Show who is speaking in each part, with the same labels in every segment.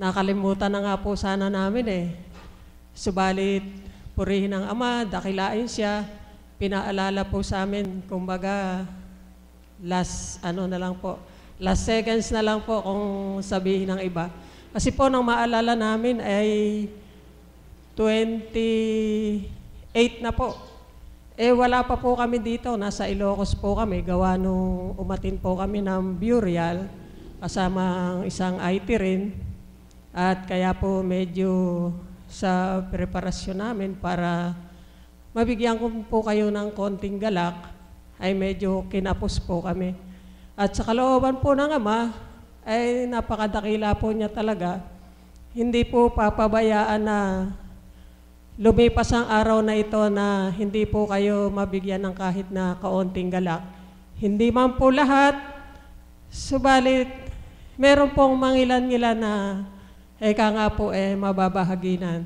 Speaker 1: Nakalimutan na nga po sana namin eh. Subalit, purihin ang Ama, dakilain siya, pinaalala po sa amin, kumbaga, last seconds na lang po kung sabihin ng iba. Kasi po nang maalala namin ay 28 na po. Wala pa po kami dito, nasa Ilocos po kami, gawa nung umatin po kami ng burial, kasama ang isang IT rin. At kaya po medyo sa preparasyon namin para mabigyan ko po kayo ng konting galak, ay medyo kinapos po kami. At sa kalooban po ng Ama, ay napakadakila po niya talaga. Hindi po papabayaan na lumipas ang araw na ito na hindi po kayo mabigyan ng kahit na kaunting galak. Hindi man po lahat, subalit meron pong mangilan-ngilan na nga po mababahaginan.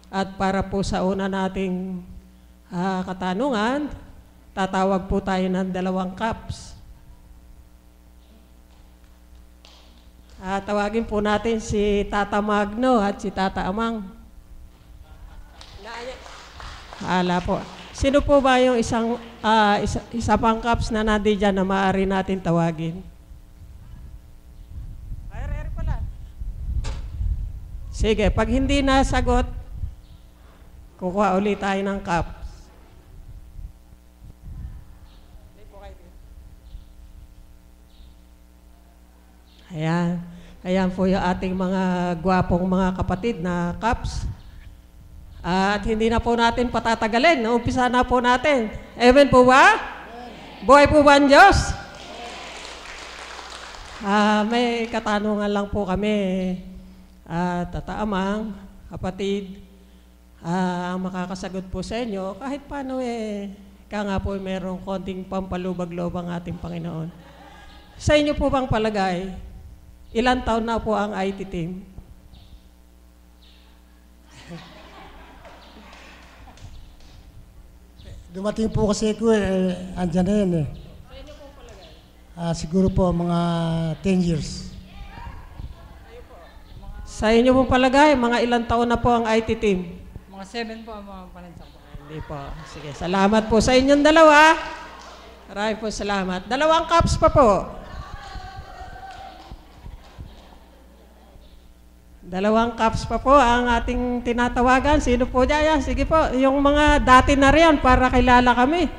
Speaker 1: At para po sa una nating katanungan, tatawag po tayo ng 2 cups. Tawagin po natin si Tata Magno at si Tata Amang. Hala po. Sino po ba yung isa pang cups na nandiyan na maaari natin tawagin? Sige, pag hindi nasagot, kukuha ulit tayo ng cups. Ayan. Ayan po yung ating mga gwapong mga kapatid na cups. At hindi na po natin patatagalin. Umpisa na po natin. Amen po ba? Buhay po ba ang Diyos? May katanungan lang po kami. Tata Amang, kapatid, ang makakasagot po sa inyo, kahit paano nga po merong konting pampalubag-loob ang ating Panginoon. Sa inyo po bang palagay, ilang taon na po ang IT team?
Speaker 2: Dumating po kasi ko andyan na yun eh.
Speaker 1: Sa inyo po palagay?
Speaker 2: Siguro po mga 10 years.
Speaker 1: Sa inyo pong palagay, mga ilang taon na po ang IT team?
Speaker 3: Mga 7 po ang mga palansak po.
Speaker 1: Hindi po. Sige, salamat po sa inyong dalawa. Maraming po salamat. 2 cups pa po. 2 cups pa po ang ating tinatawagan. Sino po dyan? Sige po, yung mga dati na riyan para kilala kami.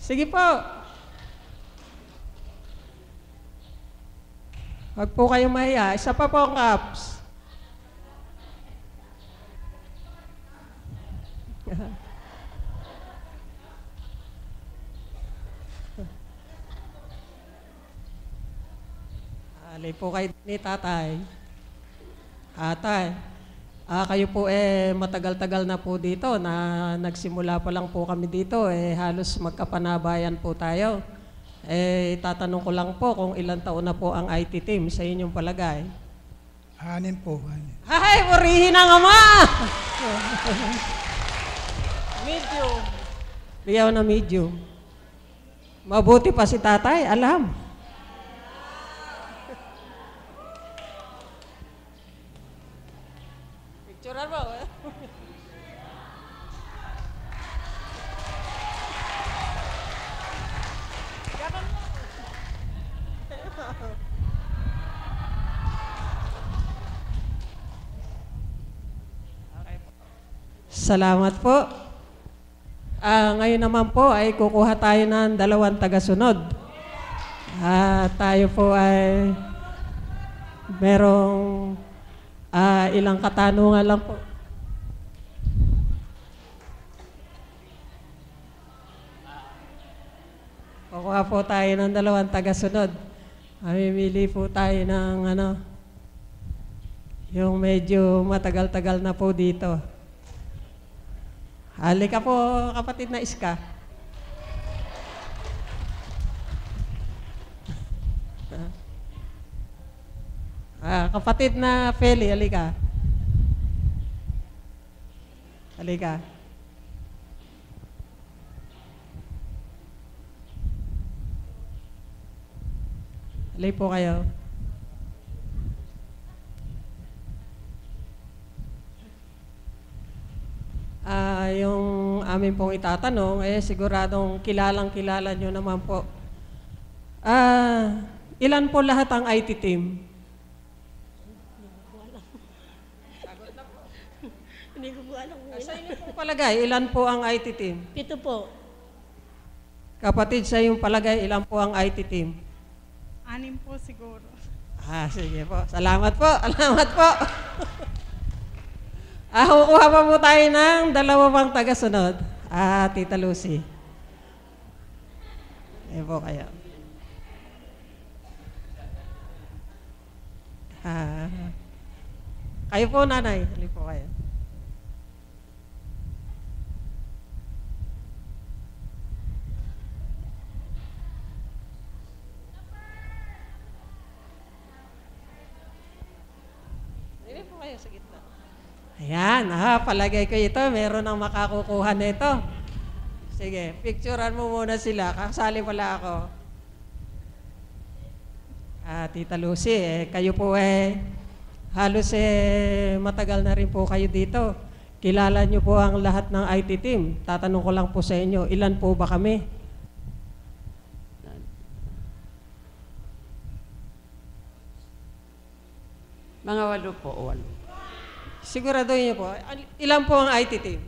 Speaker 1: Sige po. Huwag po kayong mahiya. Isa pa po ang cups. Alay po kayo ni Tatay. Tatay, kayo po matagal-tagal na po dito na nagsimula pa lang po kami dito. Halos magkapanabayan po tayo. Tatanong ko lang po kung ilang taon na po ang IT team sa inyong palagay.
Speaker 2: 6 po.
Speaker 1: Ay, purihin ang Ama! Medium. Bigyan na medium. Mabuti pa si Tatay, alam. Picturean mo, Salamat po. Ngayon naman po ay kukuha tayo ng 2 tagasunod. Tayo po ay merong ilang katanungan lang po. Kukuha po tayo ng 2 tagasunod. Mamimili po tayo ng yung medyo matagal-tagal na po dito. Halika po, kapatid na Iska. Kapatid na Feli, halika. Halika. Halay po kayo. Yung amin pong itatanong, siguradong kilalang-kilala nyo naman po. Ilan po lahat ang IT team?
Speaker 4: Hindi ko po alam kung
Speaker 1: Sa
Speaker 4: ilan.
Speaker 1: inyo pong palagay, ilan po ang IT team?
Speaker 4: 7 po.
Speaker 1: Kapatid, sa iyong palagay, ilan po ang IT team?
Speaker 3: 6 po siguro.
Speaker 1: Sige po. Salamat po. Salamat po. Kukuha pa po tayo ng dalawa pang tagasunod. Tita Lucy. Ayan po kayo. Kayo po, nanay. Halip po kayo. Halip po kayo sa gitna. Ayan, palagay ko ito, meron ang makakukuha nito. Sige, picturean mo muna sila. Kasali pala ako. Tita Lucy, kayo po halos matagal na rin po kayo dito. Kilala niyo po ang lahat ng IT team. Tatanong ko lang po sa inyo, ilan po ba kami?
Speaker 5: Mga 8 po, 8.
Speaker 1: Siguraduhin niyo po, ilan po ang IT team?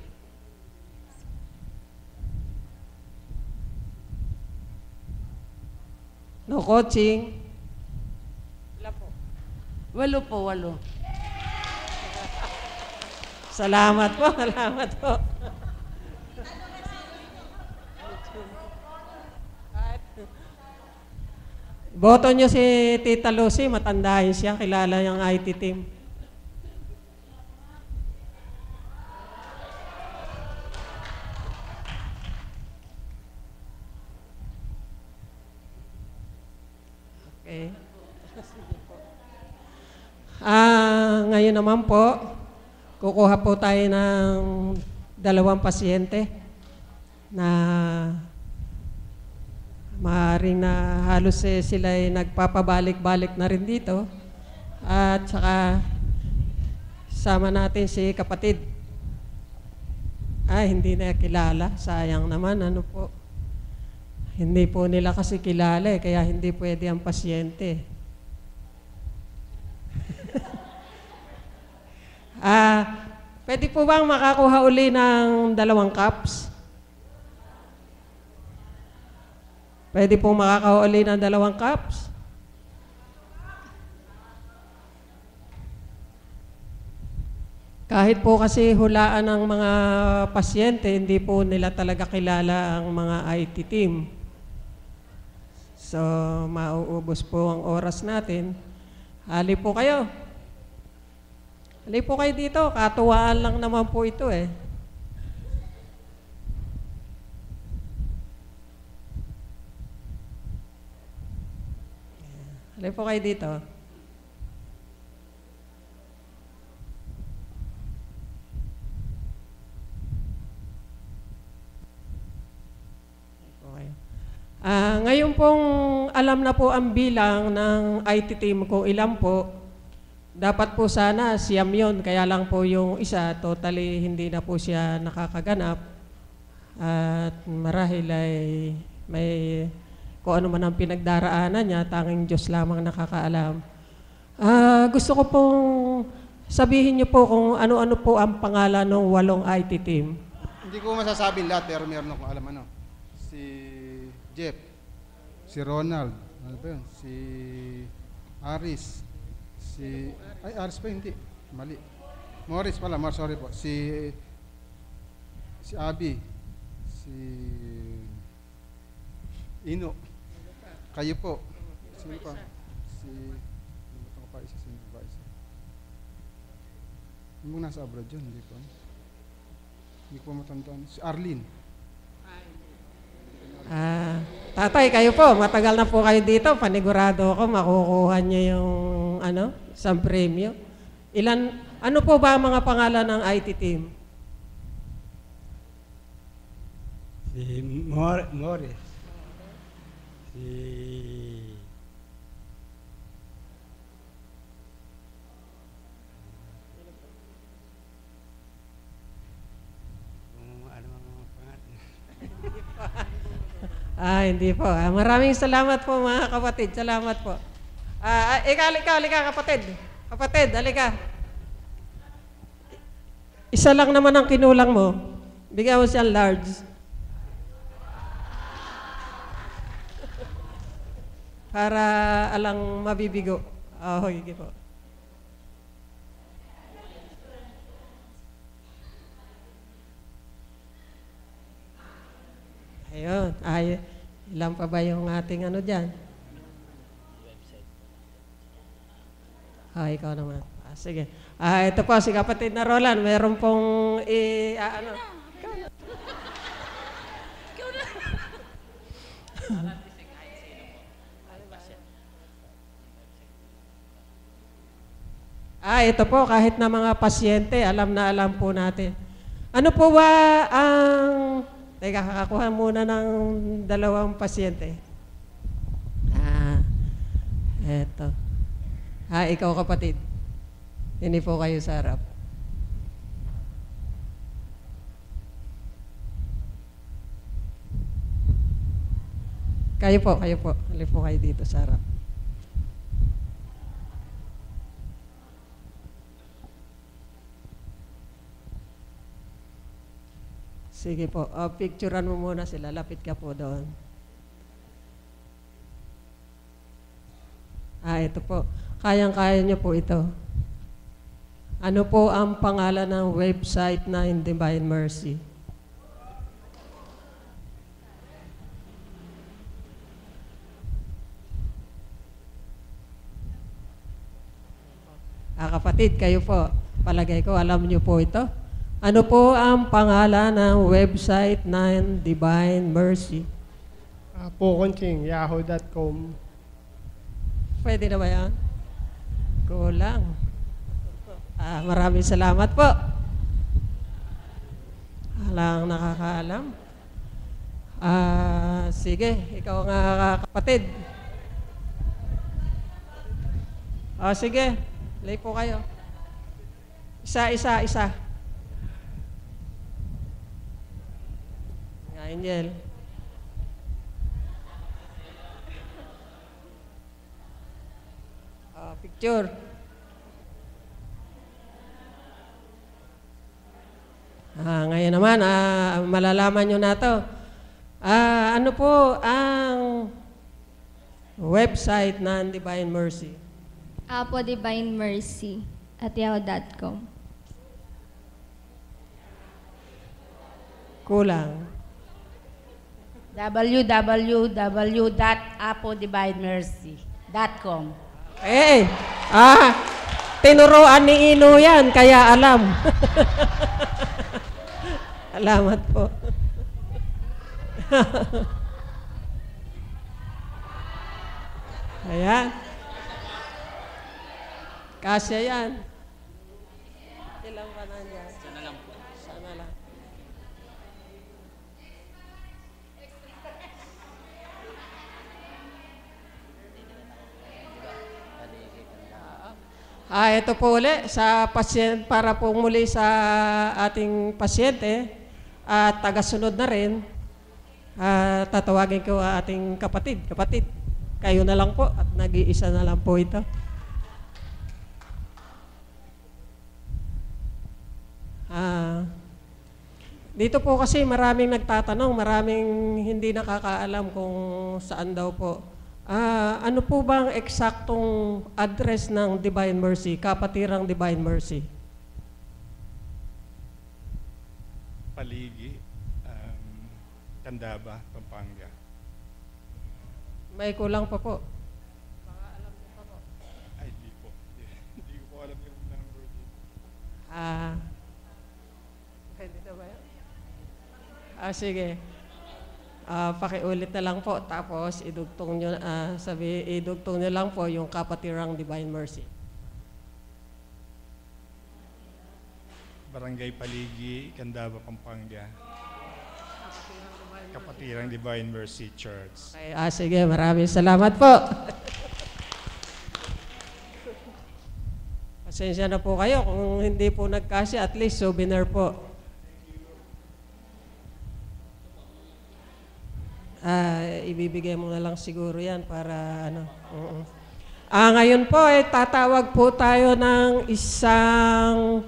Speaker 1: No coaching. Ilan po?
Speaker 5: 8 po, 8.
Speaker 1: Salamat po, salamat po. Boto nyo si Tita Lucy, matandahin siya, kilala yung IT team. Okay. Ngayon naman po, kukuha po tayo ng 2 pasyente na maaaring na halos sila ay nagpapabalik-balik na rin dito. At saka sama natin si kapatid. Hindi na kilala. Sayang naman, ano po. Hindi po nila kasi kilala kaya hindi pwede ang pasyente. Pwede po bang makakuha uli ng 2 cups? Pwede po makakakuha uli ng 2 cups? Kahit po kasi hulaan ng mga pasyente, hindi po nila talaga kilala ang mga IT team. So, mauubos po ang oras natin. Hali po kayo. Hali po kayo dito. Katuwaan lang naman po ito eh. Hali po kayo dito. Ngayon pong alam na po ang bilang ng IT team kung ilan po, dapat po sana siyam yun, kaya lang po yung isa, totally hindi na po siya nakakaganap. At marahil ay may kung ano man ang pinagdaraanan niya, tanging Diyos lamang nakakaalam. Gusto ko pong sabihin niyo po kung ano-ano po ang pangalan ng 8 IT team.
Speaker 6: Hindi ko masasabi lahat pero meron akong alam ano. Si Jeff, si Ronald, ano ba yun? Si Aris, Aris pa hindi, mali. Morris pala, sorry po. Si Abby, si Ino, kayo po. Sino pa? Ano pa isa, sino ba isa? Yung nasa abroad yun, hindi po. Hindi ko matandaan. Si Arlene.
Speaker 1: Tatay, kayo po, matagal na po kayo dito. Panigurado ako, makukuha niyo yung isang premyo. Ano po ba ang mga pangalan ng IT team?
Speaker 2: Si Morris. Si
Speaker 1: Hindi po. Maraming salamat po mga kapatid. Salamat po. Halika kapatid. Kapatid, halika. Isa lang naman ang kinulang mo. Bigyan mo siyang large. Para alang mabibigo. Sige po. Ayun. Ilan pa ba yung ating ano dyan? Ikaw naman. Sige. Ito po, si kapatid na Roland. Meron pong ano. Ito po, kahit na mga pasyente, alam na alam po natin. Ano po ba ang... Teka, kakakuha muna ng dalawang pasyente. Eto. Ikaw kapatid. Hindi po kayo sa harap. Kayo po. Halip po kayo dito sa harap. Sige po, picturean mo muna sila. Lapit ka po doon. Ito po. Kayang-kaya niyo po ito. Ano po ang pangalan ng website na in Divine Mercy? Kapatid, kayo po. Palagay ko, alam niyo po ito. Ano po ang pangalan ng website ng Divine Mercy?
Speaker 2: Pukonching, yahoo.com.
Speaker 1: Pwede na ba yan? Kulang. Maraming salamat po. Walang nakakaalam. Sige, ikaw nga kapatid. Sige, lay po kayo. Isa. Angel. Picture. Ngayon naman, malalaman nyo na to. Ano po ang website ng Divine Mercy?
Speaker 7: Apo Divine Mercy at yahoo.com.
Speaker 1: Kulang.
Speaker 5: www.apodivinemercy.com.
Speaker 1: Tinuruan ni Ino yan, kaya alam. Salamat po. Ayan. Kasya yan. Ilang pa nandiyan? Sana lang po. Sana lang. Ito po uli sa pasyente, para po muli sa ating pasyente at tagasunod na rin. Tatawagin ko ating kapatid. Kapatid, kayo na lang po at nag-iisa na lang po ito. Dito po kasi maraming nagtatanong, maraming hindi nakakaalam kung saan daw po. Ano po bang eksaktong address ng Divine Mercy, Kapatirang Divine Mercy?
Speaker 8: Paligi, Candaba, Pampanga.
Speaker 1: May kulang pa po.
Speaker 8: Ay, di po. Hindi ko po alam yung number dito.
Speaker 1: Pwede na ba yan? Sige. Pakiulit na lang po, tapos idugtong nyo lang po yung Kapatirang Divine Mercy.
Speaker 8: Barangay Paligi, Candaba, Pampanga. Kapatirang Divine Mercy Church.
Speaker 1: Okay, sige, maraming salamat po. Pasensya na po kayo kung hindi po nagkasya, at least souvenir po. Ibibigay mo na lang siguro yan para ano. Ngayon po, tatawag po tayo ng isang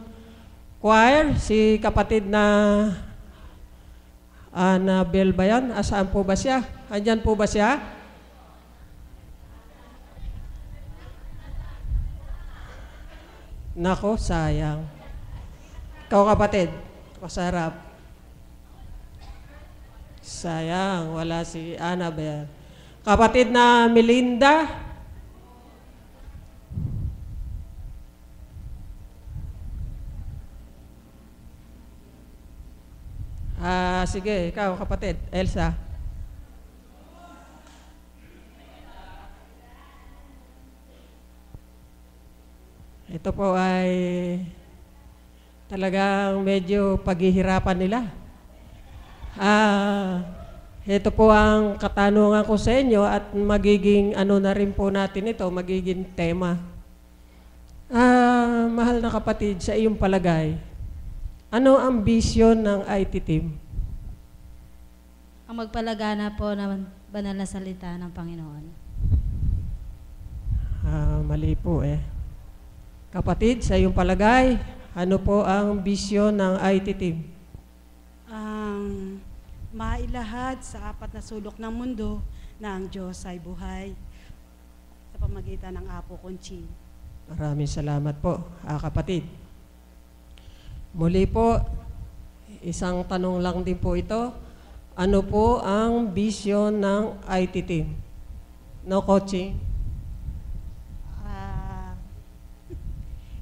Speaker 1: choir, si kapatid na Annabel ba yan? Saan po ba siya? Andyan po ba siya? Nako, sayang. Ikaw kapatid, masarap. Sayang, wala si Annabel. Kapatid na Melinda. Sige, ikaw kapatid, Elsa. Ito po ay talagang medyo paghihirapan nila. Ito po ang katanungan ko sa inyo at magiging ano na rin po natin ito, magiging tema. Mahal na kapatid, sa iyong palagay, ano ang vision ng IT team?
Speaker 4: Ang magpalagana po ng banal na salita ng Panginoon.
Speaker 1: Mali po Kapatid, sa iyong palagay, ano po ang vision ng IT team?
Speaker 3: Mailahad sa apat na sulok ng mundo na ang Diyos ay buhay sa pamagitan ng Apo Conching.
Speaker 1: Maraming salamat po, kapatid. Muli po, isang tanong lang din po ito. Ano po ang vision ng IT team? No coaching?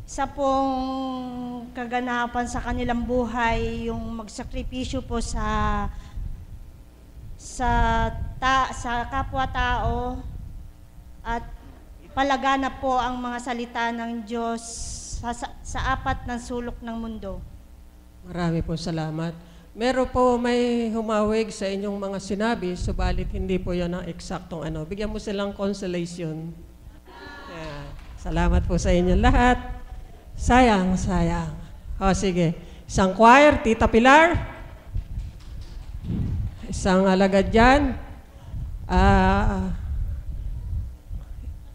Speaker 9: Isa pong kaganapan sa kanilang buhay, yung magsakripisyo po sa kapwa-tao at palagana po ang mga salita ng Diyos sa apat na sulok ng mundo.
Speaker 1: Marami po salamat. Meron po may humawig sa inyong mga sinabi, subalit hindi po yan ang eksaktong ano. Bigyan mo silang consolation. Salamat po sa inyong lahat. Sayang. Sige. Isang choir, Tita Pilar. Isang alagad dyan.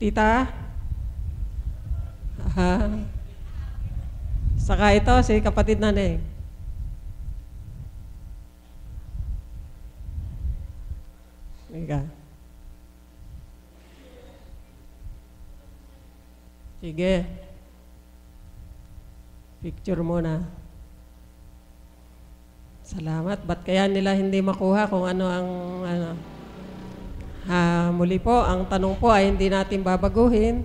Speaker 1: Tita. Saka ito, si kapatid na Neng. Sige. Picture muna. Salamat. Ba't kaya nila hindi makuha kung ano ang ano? Muli po, ang tanong po ay hindi natin babaguhin.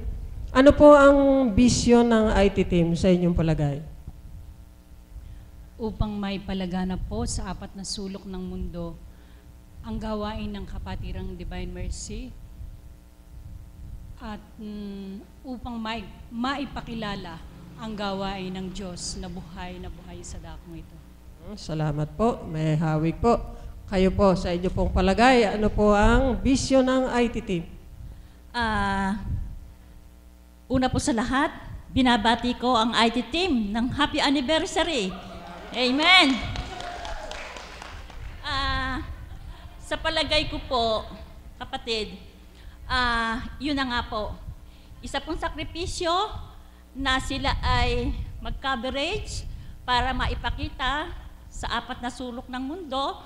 Speaker 1: Ano po ang vision ng IT team sa inyong palagay?
Speaker 10: Upang may palagana po sa apat na sulok ng mundo ang gawain ng Kapatirang Divine Mercy at upang maipakilala ang gawain ng Diyos na buhay sa dakong ito.
Speaker 1: Salamat po. May hawig po. Kayo po, sa inyo pong palagay, ano po ang vision ng IT team?
Speaker 11: Una po sa lahat, binabati ko ang IT team ng happy anniversary. Amen! Sa palagay ko po, kapatid, yun na nga po. Isa pong sakripisyo na sila ay mag-coverage para maipakita sa apat na sulok ng mundo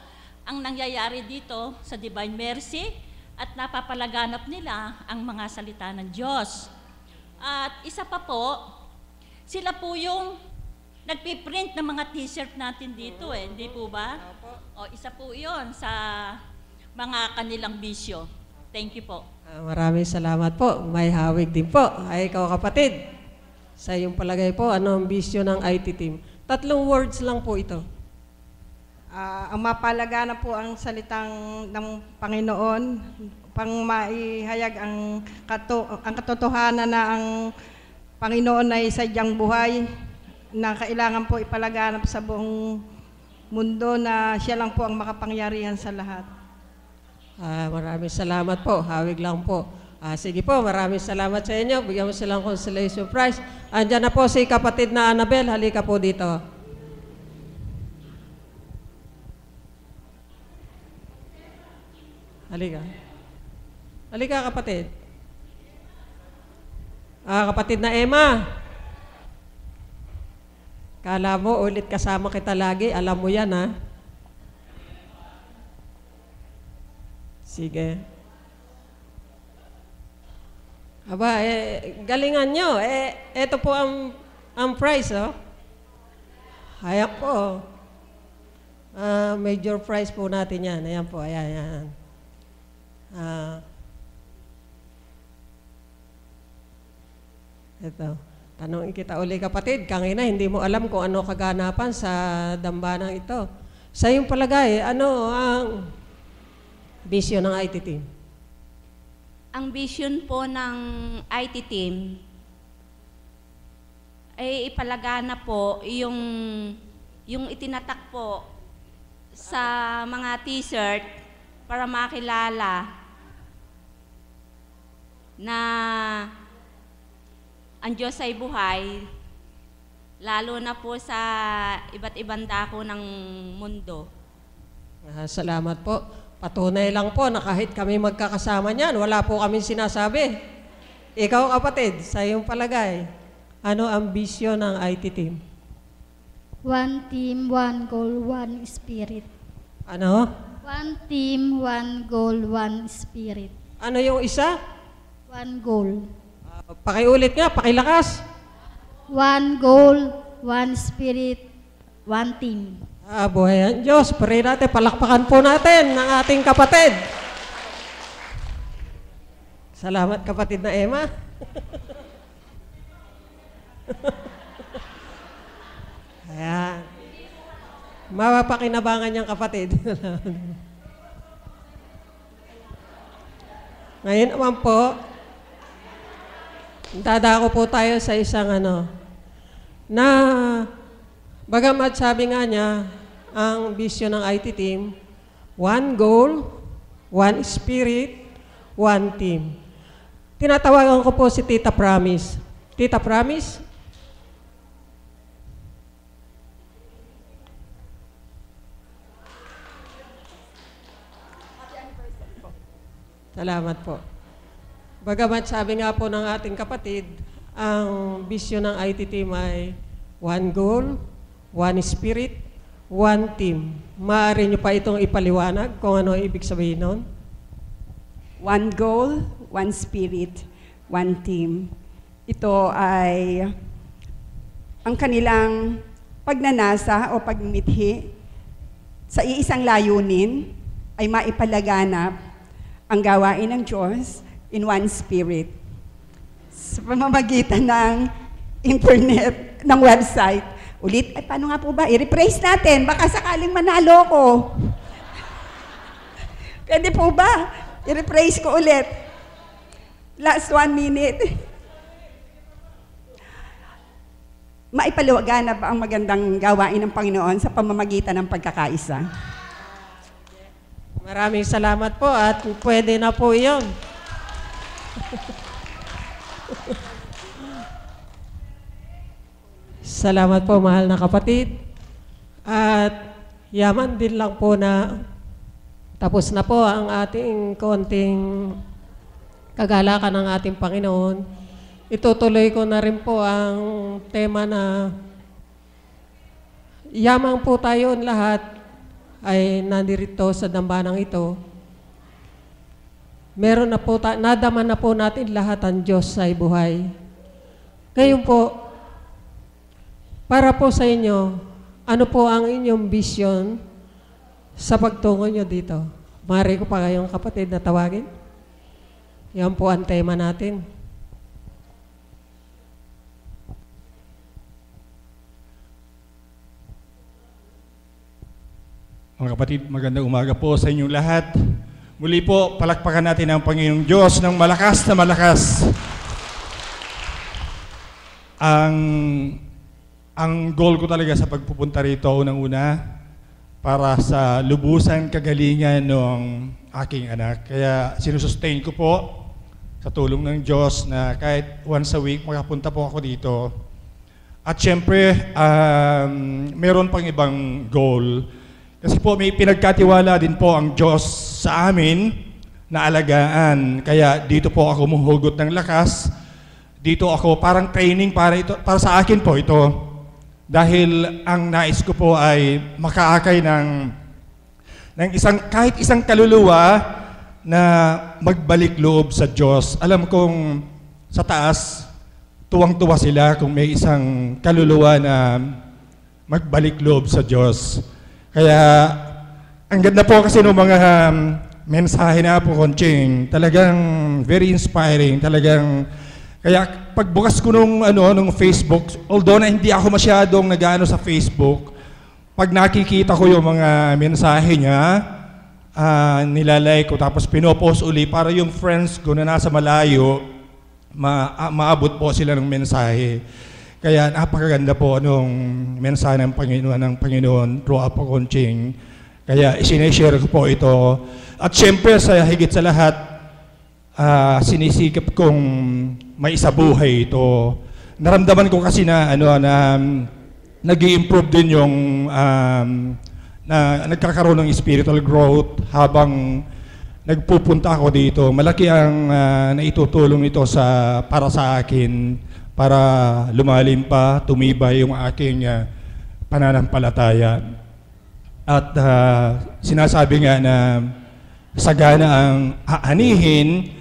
Speaker 11: ang nangyayari dito sa Divine Mercy at napapalaganap nila ang mga salita ng Diyos. At isa pa po, sila po yung nagpiprint ng mga t-shirt natin dito hindi po ba? O, isa po yun sa mga kanilang bisyo. Thank you po.
Speaker 1: Maraming salamat po. May hawig din po. Ay, ikaw kapatid. Sa iyong palagay po, ano ang bisyo ng IT team? 3 words lang po ito.
Speaker 12: Ang mapalagana po ang salitang ng Panginoon pang maihayag ang katotohanan na ang Panginoon ay sadyang buhay na kailangan po ipalaganap sa buong mundo na siya lang po ang makapangyarihan sa lahat.
Speaker 1: Maraming salamat po. Hawig lang po. Sige po, maraming salamat sa inyo. Bigyan mo silang consolation prize. Andyan na po si kapatid na Annabel. Halika po dito. Halika. Halika, kapatid. Kapatid na Emma. Kala mo, ulit kasama kita lagi. Alam mo yan, ha? Sige. Aba, galingan nyo. Ito po ang prize, oh. Ayan po. Major prize po natin yan. Ayan po, ayan. Ito. Tanongin kita uli, kapatid. Kanina, hindi mo alam kung ano kaganapan sa dambanang ito. Sa iyong palagay, ano ang vision ng IT team?
Speaker 13: Ang vision po ng IT team ay ipalagana po yung itinatak po sa mga t-shirt para makilala na ang Diyos ay buhay, lalo na po sa iba't ibang dako ng mundo.
Speaker 1: Salamat po. Patunay lang po na kahit kami magkakasama niyan, wala po kami sinasabi. Ikaw, kapatid, sa iyong palagay, ano ang bisyon ng IT team?
Speaker 14: One team, one goal, one spirit.
Speaker 1: Ano?
Speaker 14: One team, one goal, one spirit.
Speaker 1: Ano yung isa?
Speaker 14: One goal.
Speaker 1: Pakiulit nga, pakilakas.
Speaker 14: One goal, one spirit, one team.
Speaker 1: Buhay ang Diyos. Pray natin, palakpakan po natin ng ating kapatid. Salamat, kapatid na Emma. Ayan. Mapapakinabangan niyang kapatid. Ngayon naman po, dadako po tayo sa isang na bagamat sabi nga niya, ang vision ng IT team, one goal, one spirit, one team. Tinatawagan ko po si Tita Promise. Tita Promise? Salamat po. Bagamat sabi nga po ng ating kapatid, ang vision ng IT team ay one goal, one spirit, one team. Maaari niyo pa itong ipaliwanag kung ano ibig sabihin nun?
Speaker 15: One goal, one spirit, one team. Ito ay ang kanilang pagnanasa o pagmithi sa iisang layunin ay maipalaganap ang gawain ng Diyos in one spirit. Sa pamamagitan ng internet, ng website. Ulit, ay paano nga po ba? I-rephrase natin, baka sakaling manalo ko. Pwede po ba? I-rephrase ko ulit. Last 1 minute. Maipaliwaganap ang magandang gawain ng Panginoon sa pamamagitan ng pagkakaisa.
Speaker 1: Maraming salamat po at pwede na po iyon. Salamat po, mahal na kapatid. At yaman din lang po na tapos na po ang ating konting kagalakan ng ating Panginoon. Itutuloy ko na rin po ang tema na yamang po tayo lahat ay nandirito sa dambanang ito. Meron na po, nadama na po natin lahat ang Diyos ay buhay. Ngayon po, para po sa inyo, ano po ang inyong vision sa pagtungo nyo dito? Maaari ko pa kayong kapatid na tawagin. Yan po ang tema natin.
Speaker 8: Mga kapatid, magandang umaga po sa inyong lahat. Muli po, palakpakan natin ang Panginoong Diyos ng malakas na malakas. Ang goal ko talaga sa pagpupunta rito, unang-una, para sa lubusan kagalingan ng aking anak. Kaya sinusustain ko po sa tulong ng Diyos na kahit once a week makapunta po ako dito. At syempre, meron pang ibang goal. Kasi po may pinagkatiwala din po ang Diyos sa amin na alagaan. Kaya dito po ako humuhugot ng lakas. Dito ako parang training para sa akin po ito. Dahil ang nais ko po ay makaakay ng kahit isang kaluluwa na magbalik loob sa Diyos. Alam kong sa taas, tuwang-tuwa sila kung may isang kaluluwa na magbalik loob sa Diyos. Kaya ang ganda po kasi ng mga mensahe na po, Conching, talagang very inspiring, talagang kaya pagbukas ko nung Facebook, although na hindi ako masyadong nag-ano sa Facebook, pag nakikita ko yung mga mensahe niya, nilalike ko tapos pinopost uli para yung friends ko na nasa malayo, maabot po sila ng mensahe. Kaya napakaganda po nung mensahe ng Panginoon through Apo Conching. Kaya isineshare ko po ito. At syempre, higit sa lahat, sinisikap kong may isabuhay ito. Naramdaman ko kasi na nag-i-improve din yung na nagkakaroon ng spiritual growth habang nagpupunta ako dito. Malaki ang naitutulong nito para sa akin para lumalim pa, tumibay yung aking pananampalataya. At sinasabi nga na sagana ang aanihin,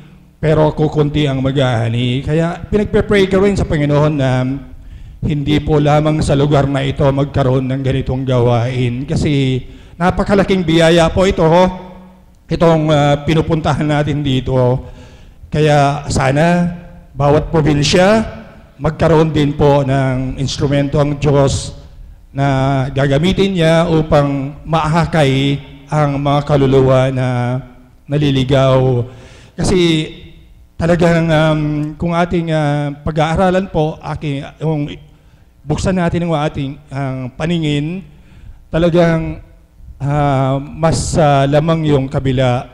Speaker 8: pero kukunti ang mag-aani. Kaya pinagpe-pray ko rin sa Panginoon na hindi po lamang sa lugar na ito magkaroon ng ganitong gawain. Kasi napakalaking biyaya po ito, itong pinupuntahan natin dito. Kaya sana bawat probinsya magkaroon din po ng instrumento ang Diyos na gagamitin niya upang maahakay ang mga kaluluwa na naliligaw. Kasi talagang kung ating pag-aaralan po, buksan natin ang ating paningin, talagang mas lamang yung kabila.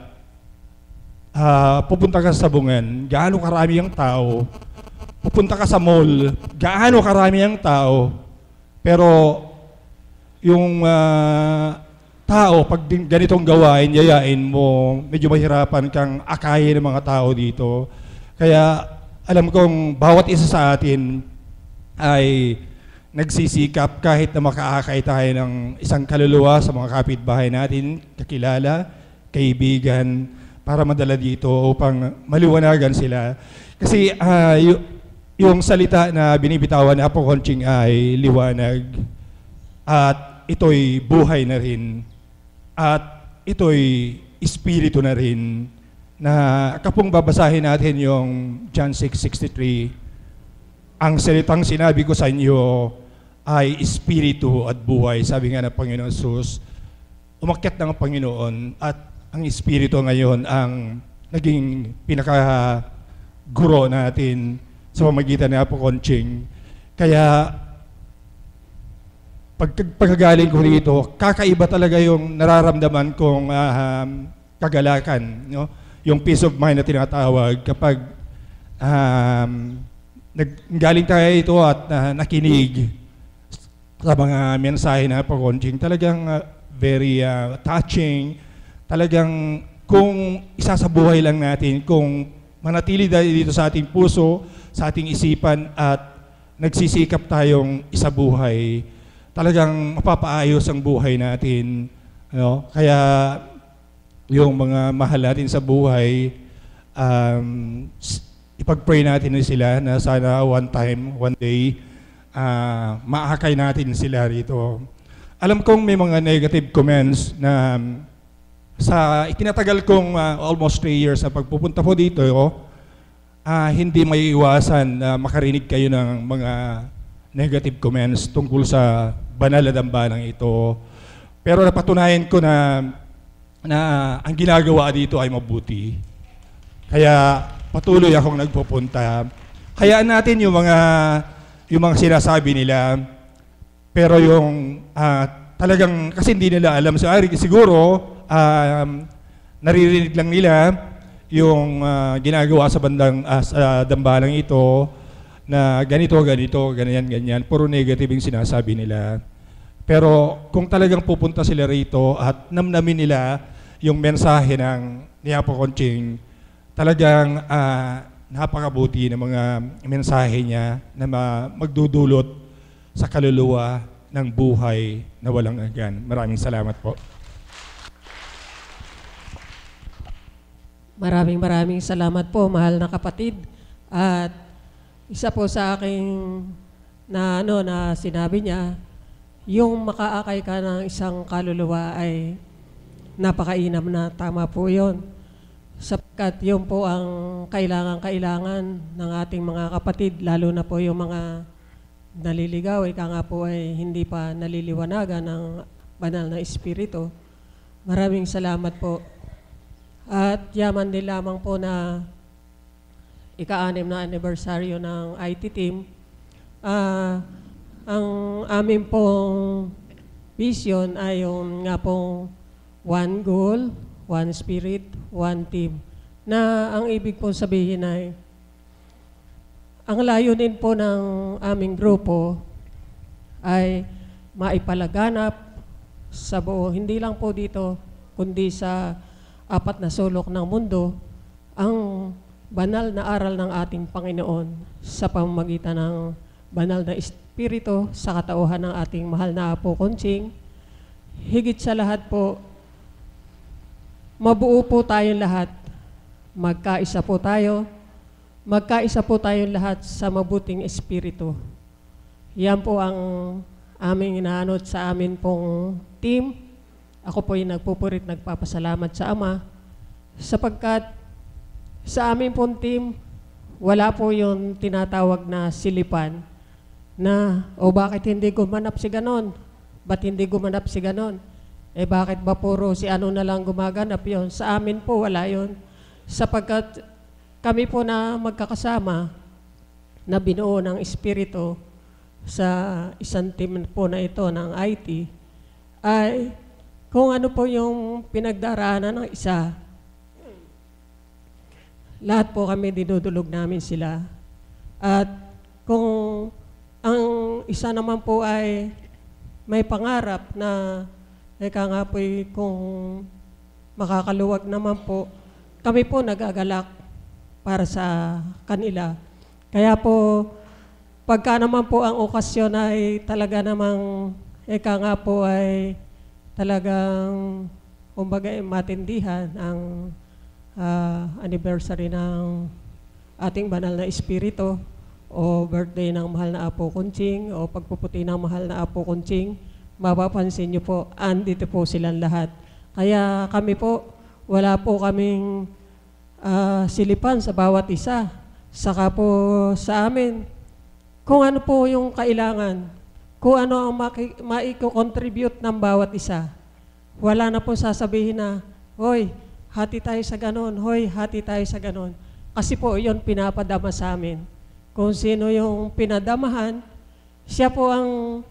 Speaker 8: Pupunta ka sa sabungan, gaano karami ang tao. Pupunta ka sa mall, gaano karami ang tao. Pero yung tao, pag ganitong gawain, yayain mo, medyo mahirapan kang akayin ng mga tao dito. Kaya alam kong bawat isa sa atin ay nagsisikap kahit na makaakay tayo ng isang kaluluwa sa mga kapitbahay natin, kakilala, kaibigan, para madala dito upang maliwanagan sila. Kasi yung salita na binibitawan ni Apo Conching ay liwanag at ito'y buhay na rin at ito'y espiritu na rin na kapung babasahin natin yung John 6:63, ang salitang sinabi ko sa inyo ay espiritu at buhay. Sabi nga ng Panginoon Jesus, umakyat ng Panginoon at ang espiritu ngayon ang naging pinaka-guro natin sa pamagitan ni Apo Conching. Kaya pagkagaling ko dito, kakaiba talaga yung nararamdaman kong kagalakan, no? Yung peace of mind na tinatawag kapag galing tayo ito at nakinig sa mga mensahe na Apo Conching. Talagang very touching. Talagang kung isasabuhay lang natin, kung manatili dito sa ating puso, sa ating isipan at nagsisikap tayong isabuhay, talagang mapapaayos ang buhay natin. No? Kaya yung mga mahal natin sa buhay, ipag-pray natin sila na sana one day, maakay natin sila rito. Alam kong may mga negative comments na sa itinatagal kong almost 3 years na pagpupunta po dito, hindi may iwasan na makarinig kayo ng mga negative comments tungkol sa banal na dambanang ito. Pero napatunayan ko na ang ginagawa dito ay mabuti. Kaya patuloy akong nagpupunta. Hayaan natin yung mga sinasabi nila, pero yung talagang kasi hindi nila alam. Siguro naririnig lang nila yung ginagawa sa dambanang ito na ganito, ganyan. Puro negative yung sinasabi nila. Pero kung talagang pupunta sila rito at namnamin nila yung mensahe ng ni Apo Conching, talagang napakabuti ng mga mensahe niya na magdudulot sa kaluluwa ng buhay na walang hanggan. Maraming salamat po.
Speaker 1: Maraming salamat po, mahal na kapatid. At isa po sa aking na sinabi niya, yung makaakay ka ng isang kaluluwa ay napakainam na, tama po yun. Sapagkat yun po ang kailangan ng ating mga kapatid, lalo na po yung mga naliligaw, ika nga po ay hindi pa naliliwanagan ng banal na espiritu. Maraming salamat po. At yaman din lamang po na ika-6 na anibersaryo ng IT team. Ang amin pong vision ay yung nga pong one goal, one spirit, one team. Na ang ibig pong sabihin ay, ang layunin po ng aming grupo ay maipalaganap sa buo, hindi lang po dito, kundi sa 4 na sulok ng mundo, ang banal na aral ng ating Panginoon sa pamamagitan ng banal na espiritu sa katauhan ng ating mahal na Apo Conching. Higit sa lahat po, mabuo po tayong lahat, magkaisa po tayong lahat sa mabuting espiritu. Yan po ang aming inaanod sa amin pong team. Ako po yung nagpupurit, nagpapasalamat sa Ama, sapagkat sa amin pong team, wala po yung tinatawag na silipan na, bakit hindi gumanap si ganon? Ba't hindi gumanap si ganon? Bakit ba puro si ano na lang gumaganap yon? Sa amin po, wala yon. Sapagkat kami po na magkakasama na binuo ng Espiritu sa isang team po na ito ng IT, ay kung ano po yung pinagdaraanan ng isa, lahat po kami dinudulog namin sila. At kung ang isa naman po ay may pangarap na nga po kung makakaluwag naman po, kami po nagagalak para sa kanila. Kaya po, pagka naman po ang okasyon ay talaga namang nga po ay talagang kumbaga matindihan ang anniversary ng ating banal na espiritu o birthday ng mahal na Apo Conching o pagpuputi ng mahal na Apo Conching, mapapansin niyo po, andito po silang lahat. Kaya kami po, wala po kaming silipan sa bawat isa. Saka po sa amin, kung ano po yung kailangan, kung ano ang maiko-contribute ng bawat isa. Wala na po sasabihin na, hoy, hati tayo sa ganon, hoy, hati tayo sa ganon. Kasi po yun pinapadama sa amin. Kung sino yung pinadamahan, siya po ang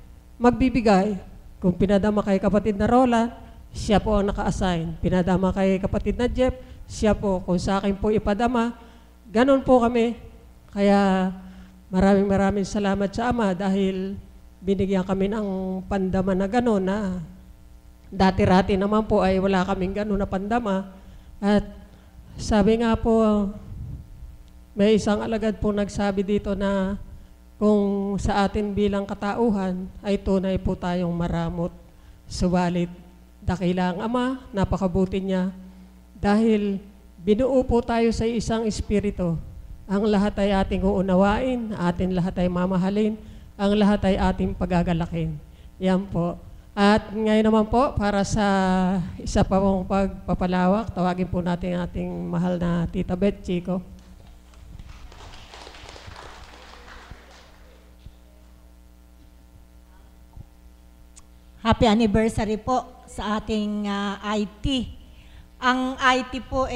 Speaker 1: magbibigay. Kung pinadama kay kapatid na Roland, siya po ang naka-assign. Pinadama kay kapatid na Jeff, siya po. Kung sa akin po ipadama, ganon po kami. Kaya maraming salamat sa Ama dahil binigyan kami ng pandama na ganon na dati-rati naman po ay wala kaming ganon na pandama. At sabi nga po, may isang alagad po nagsabi dito na kung sa atin bilang katauhan ay tunay po tayong maramot. Subalit, dakilang Ama, napakabuti niya dahil binuo po tayo sa isang espiritu. Ang lahat ay ating uunawain, atin lahat ay mamahalin, ang lahat ay ating pagagalakin. Yan po. At ngayon naman po, para sa isa pa pong pagpapalawak, tawagin po natin ating mahal na Tita Beth Chico.
Speaker 16: Happy anniversary po sa ating IT. Ang IT po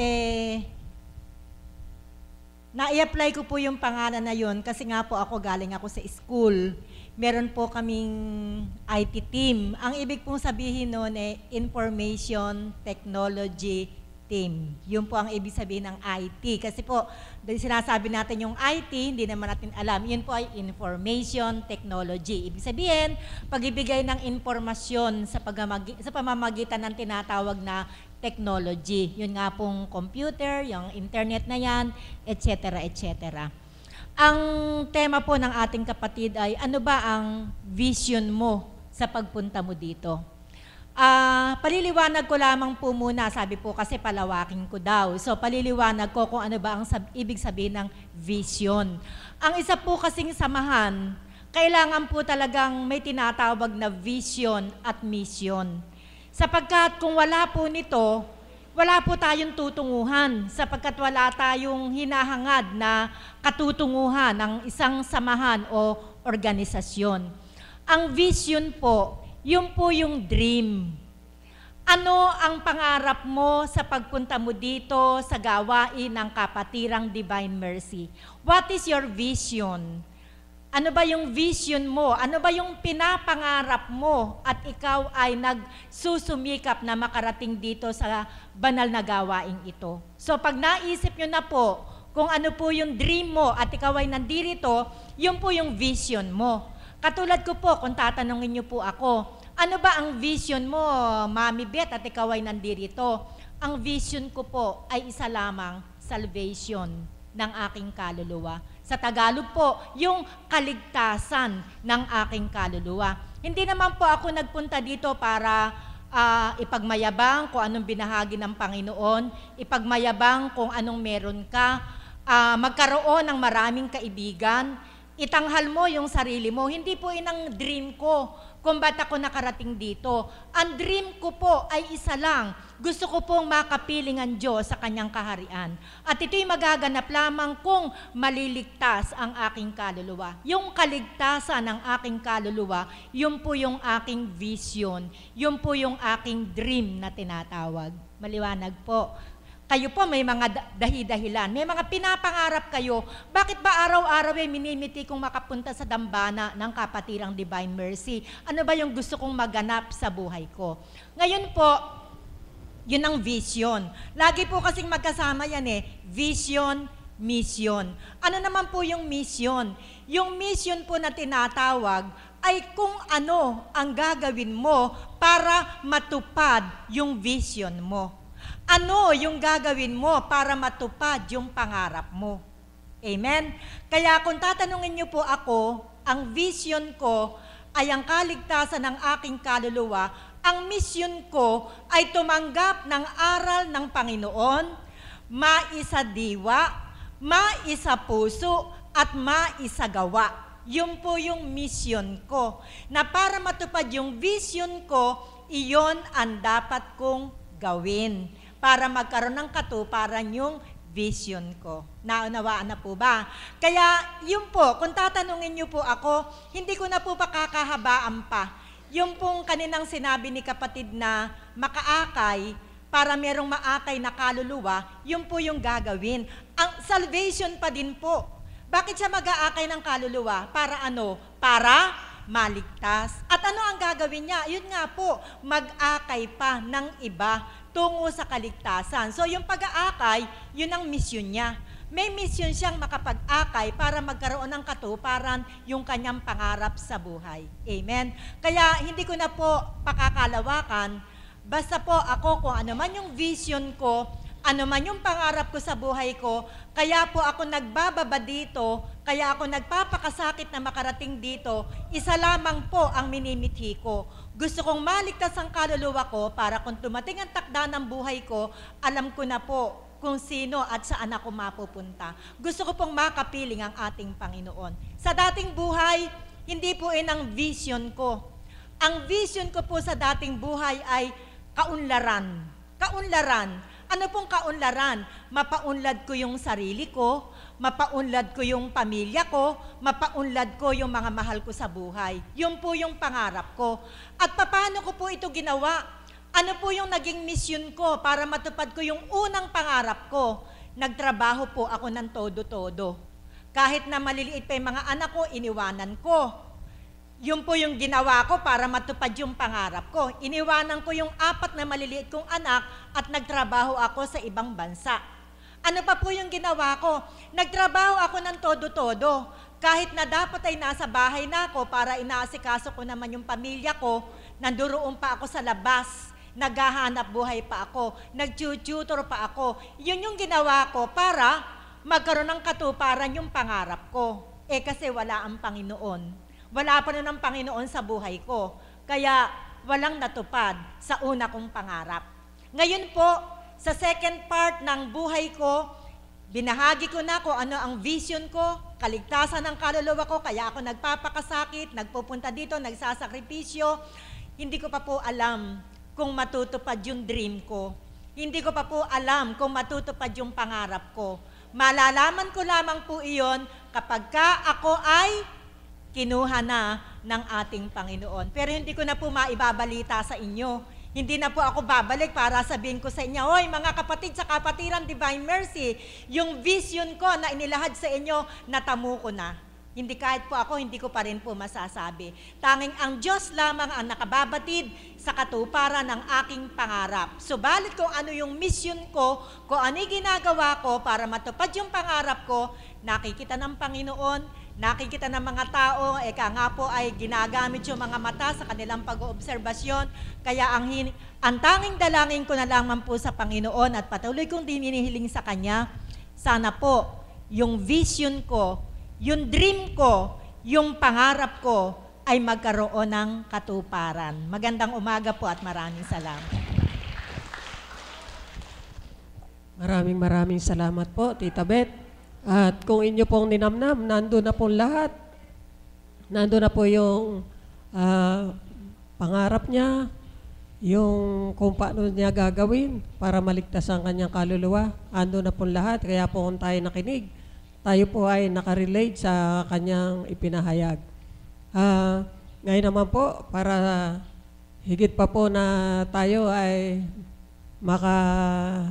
Speaker 16: na-i-apply ko po yung pangalan na yun kasi nga po ako galing ako sa school. Meron po kaming IT team. Ang ibig pong sabihin nun Information Technology Team. Yun po ang ibig sabihin ng IT. Kasi po, dahil sinasabi natin yung IT, hindi naman natin alam. Yun po ay Information Technology. Ibig sabihin, pag-ibigay ng informasyon sa pamamagitan ng tinatawag na technology. Yun nga pong computer, yung internet na yan, etc. etc. Ang tema po ng ating kapatid ay ano ba ang vision mo sa pagpunta mo dito? Paliliwanag ko lamang po muna, sabi po kasi palawakin ko daw. So paliliwanag ko kung ano ba ang ibig sabihin ng vision. Ang isa po kasing samahan, kailangan po talagang may tinatawag na vision at mission. Sapagkat kung wala po nito, wala po tayong tutunguhan sapagkat wala tayong hinahangad na katutunguhan ng isang samahan o organisasyon. Ang vision po, yun po yung dream. Ano ang pangarap mo sa pagpunta mo dito sa gawain ng Kapatirang Divine Mercy? What is your vision? Ano ba yung vision mo? Ano ba yung pinapangarap mo at ikaw ay nagsusumikap na makarating dito sa banal na gawain ito? So pag naisip nyo na po kung ano po yung dream mo at ikaw ay nandirito, yun po yung vision mo. Katulad ko po, kung tatanungin niyo po ako, ano ba ang vision mo, Mami Beth, at ikaw ay nandirito? Ang vision ko po ay isa lamang, salvation ng aking kaluluwa. Sa Tagalog po, yung kaligtasan ng aking kaluluwa. Hindi naman po ako nagpunta dito para ipagmayabang kung anong binahagi ng Panginoon, ipagmayabang kung anong meron ka, magkaroon ng maraming kaibigan, itanghal mo yung sarili mo. Hindi po inang dream ko kung ba't ako nakarating dito. Ang dream ko po ay isa lang. Gusto ko pong makapiling ang Diyos sa kanyang kaharian. At ito'y magaganap lamang kung maliligtas ang aking kaluluwa. Yung kaligtasan ng aking kaluluwa, yun po yung aking vision. Yun po yung aking dream na tinatawag. Maliwanag po. Kayo po may mga dahi-dahilan, may mga pinapangarap kayo. Bakit ba araw-araw ay minimiti kong makapunta sa dambana ng Kapatirang Divine Mercy? Ano ba yung gusto kong maganap sa buhay ko? Ngayon po, yun ang vision. Lagi po kasing magkasama yan vision, mission. Ano naman po yung mission? Yung mission po na tinatawag ay kung ano ang gagawin mo para matupad yung vision mo. Ano yung gagawin mo para matupad yung pangarap mo? Amen? Kaya kung tatanungin niyo po ako, ang vision ko ay ang kaligtasan ng aking kaluluwa. Ang mission ko ay tumanggap ng aral ng Panginoon, maisadiwa, maisapuso, at maisagawa. Yun po yung mission ko. Na para matupad yung vision ko, iyon ang dapat kong gawin para magkaroon ng katuparan yung vision ko. Naunawaan na po ba? Kaya yun po, kung tatanungin niyo po ako, hindi ko na po pakakahabaan pa. Yung pong kaninang sinabi ni kapatid na makaakay para merong maakay na kaluluwa, yun po yung gagawin. Ang salvation pa din po. Bakit siya mag-aakay ng kaluluwa? Para ano? Para maligtas. At ano ang gagawin niya? Yun nga po, mag-akay pa ng iba tungo sa kaligtasan. So yung pag-aakay, yun ang mission niya. May mission siyang makapag-akay para magkaroon ng katuparan yung kanyang pangarap sa buhay. Amen? Kaya hindi ko na po pakakalawakan, basta po ako kung ano man yung vision ko, ano man yung pangarap ko sa buhay ko, kaya po ako nagbababa dito, kaya ako nagpapakasakit na makarating dito, isa lamang po ang minimithi ko. Gusto kong maligtas ang kaluluwa ko para kung tumating ang takda ng buhay ko, alam ko na po kung sino at saan ako mapupunta. Gusto ko pong makapiling ang ating Panginoon. Sa dating buhay, hindi po ang vision ko. Ang vision ko po sa dating buhay ay kaunlaran. Kaunlaran. Ano pong kaunlaran? Mapaunlad ko yung sarili ko, mapaunlad ko yung pamilya ko, mapaunlad ko yung mga mahal ko sa buhay. Yun po yung pangarap ko. At paano ko po ito ginawa? Ano po yung naging mission ko para matupad ko yung unang pangarap ko? Nagtrabaho po ako ng todo-todo. Kahit na maliliit pa yung mga anak ko, iniwanan ko. Yun po yung ginawa ko para matupad yung pangarap ko. Iniwanan ko yung 4 na maliliit kong anak at nagtrabaho ako sa ibang bansa. Ano pa po yung ginawa ko? Nagtrabaho ako ng todo-todo. Kahit na dapat ay nasa bahay na ako para inaasikaso ko naman yung pamilya ko, nanduroon pa ako sa labas. naghahanap buhay pa ako, nag-tutor pa ako. Yun yung ginawa ko para magkaroon ng katuparan yung pangarap ko. Kasi wala ang Panginoon. Wala pa rin ang Panginoon sa buhay ko. Kaya walang natupad sa una kong pangarap. Ngayon po, sa second part ng buhay ko, binahagi ko na kung ano ang vision ko, kaligtasan ng kaluluwa ko, kaya ako nagpapakasakit, nagpupunta dito, nagsasakripisyo. Hindi ko pa po alam kung matutupad yung dream ko. Hindi ko pa po alam kung matutupad yung pangarap ko. Malalaman ko lamang po iyon kapag ako ay kinuha na ng ating Panginoon. Pero hindi ko na po maibabalita sa inyo. Hindi na po ako babalik para sabihin ko sa inyo, hoy mga kapatid sa Kapatiran Divine Mercy, yung vision ko na inilahad sa inyo, natamo ko na. Hindi kahit po ako, hindi ko pa rin po masasabi. Tanging ang Diyos lamang ang nakababatid sa katuparan ng aking pangarap. Subalit kung ano yung mission ko, kung ano yung ginagawa ko para matupad yung pangarap ko, nakikita ng Panginoon, nakikita ng mga tao, nga po ay ginagamit yung mga mata sa kanilang pag-oobserbasyon. Kaya ang tanging dalangin ko na lamang po sa Panginoon at patuloy kong dinihiling sa Kanya, sana po yung vision ko, yung dream ko, yung pangarap ko ay magkaroon ng katuparan. Magandang umaga po at maraming salamat.
Speaker 1: Maraming salamat po, Tita Beth. At kung inyo pong ninamnam, nandun na po lahat. Nandun na po yung pangarap niya, yung kung paano niya gagawin para maligtas ang kanyang kaluluwa. Nandun na po lahat, kaya po kung tayo nakinig, tayo po ay nakarelate sa kanyang ipinahayag. Ngayon naman po, para higit pa po na tayo ay makakuha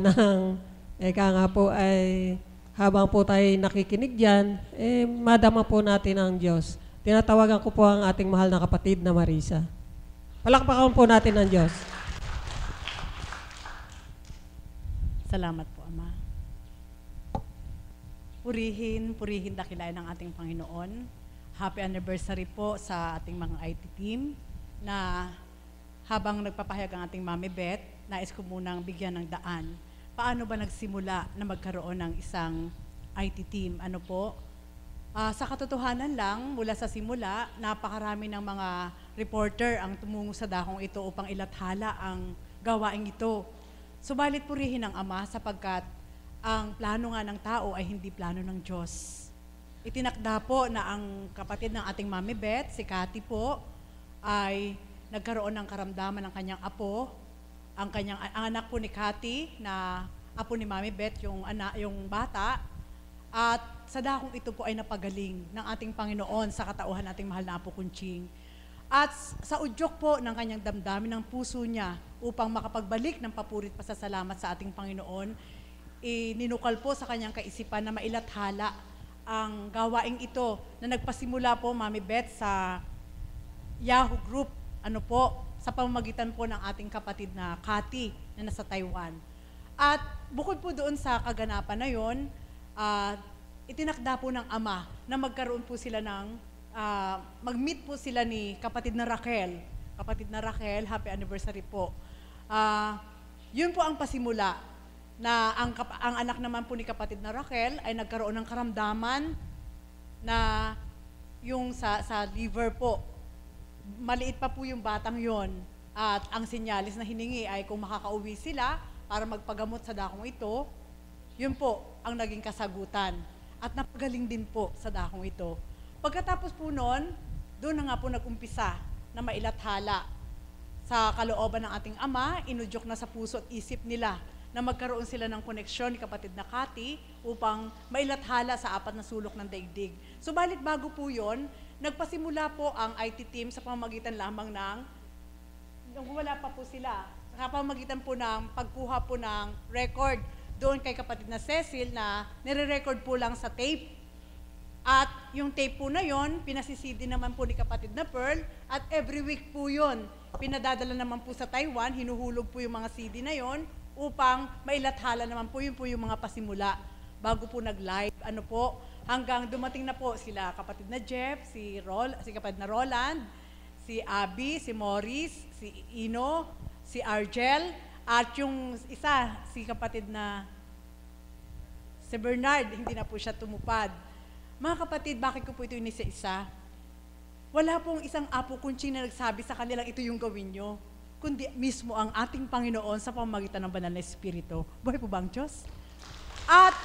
Speaker 1: ng nga po ay habang po tayo nakikinig dyan, madama po natin ang Diyos. Tinatawagan ko po ang ating mahal na kapatid na Marisa. Palakpakan po natin ang Diyos.
Speaker 17: Salamat po, Ama. Purihin, dakilain ng ating Panginoon. Happy anniversary po sa ating mga IT team na habang nagpapahayag ang ating Mami Beth, nais ko munang bigyan ng daan. Paano ba nagsimula na magkaroon ng isang IT team? Ano po? Sa katotohanan lang, mula sa simula, napakarami ng mga reporter ang tumungo sa dakong ito upang ilathala ang gawaing ito. Subalit purihin ng Ama sapagkat ang plano nga ng tao ay hindi plano ng Diyos. Itinakda po na ang kapatid ng ating Mami Beth, si Cathy po, ay nagkaroon ng karamdaman ng kanyang apo. Ang anak po ni Cathy na apo ni Mami Beth, yung bata, at sa dakong ito po ay napagaling ng ating Panginoon sa katauhan nating mahal na Apo Kunching. At sa udyok po ng kanyang damdamin ng puso niya upang makapagbalik ng papurit pasasalamat sa ating Panginoon, ninukal po sa kanyang kaisipan na mailathala ang gawaing ito na nagpasimula po, Mami Beth, sa Yahoo Group, sa pamamagitan po ng ating kapatid na Cathy na nasa Taiwan. At bukod po doon sa kaganapan na yon, itinakda po ng Ama na magkaroon po sila ng, mag-meet po sila ni kapatid na Raquel. Kapatid na Raquel, happy anniversary po. Yun po ang pasimula na ang anak naman po ni kapatid na Raquel ay nagkaroon ng karamdaman na yung sa liver po. Maliit pa po yung batang yon at ang sinyalis na hiningi ay kung makakauwi sila para magpagamot sa dakong ito, yun po ang naging kasagutan. At napagaling din po sa dakong ito. Pagkatapos po noon, doon na nga po nag-umpisa na mailathala sa kalooban ng ating Ama, inudyok na sa puso at isip nila na magkaroon sila ng koneksyon ni kapatid na Cathy upang mailathala sa apat na sulok ng daigdig. Subalit bago po yon, nagpasimula po ang IT team sa pamamagitan lamang ng, wala pa po sila, sa pamamagitan po ng pagkuha po ng record doon kay kapatid na Cecil na nire-record po lang sa tape. At yung tape po na yon, pinasisidi naman po ni kapatid na Pearl at every week po yon, pinadadala naman po sa Taiwan, hinuhulog po yung mga CD na yon upang mailathala naman po yung mga pasimula bago po nag-live. Hanggang dumating na po sila kapatid na Jeff, si kapatid na Roland, si Abby, si Morris, si Ino, si Argel, at yung isa, si kapatid na si Bernard, hindi na po siya tumupad. Mga kapatid, bakit ko po ito inisa-isa? Wala pong isang apo kunching na nagsabi sa kanilang ito yung gawin nyo, kundi mismo ang ating Panginoon sa pamamagitan ng banal na Espiritu. Buhay po ba ang Diyos? At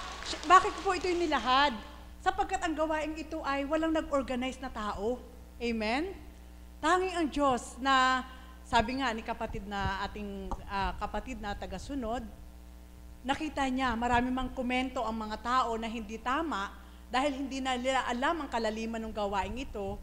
Speaker 17: bakit po ito inilahad? Sapagkat ang gawain ito ay walang nag-organize na tao. Amen? Tanging ang Diyos na, sabi nga ni kapatid na ating kapatid na tagasunod, nakita niya, marami mang komento ang mga tao na hindi tama dahil hindi na nila alam ang kalaliman ng gawaing ito.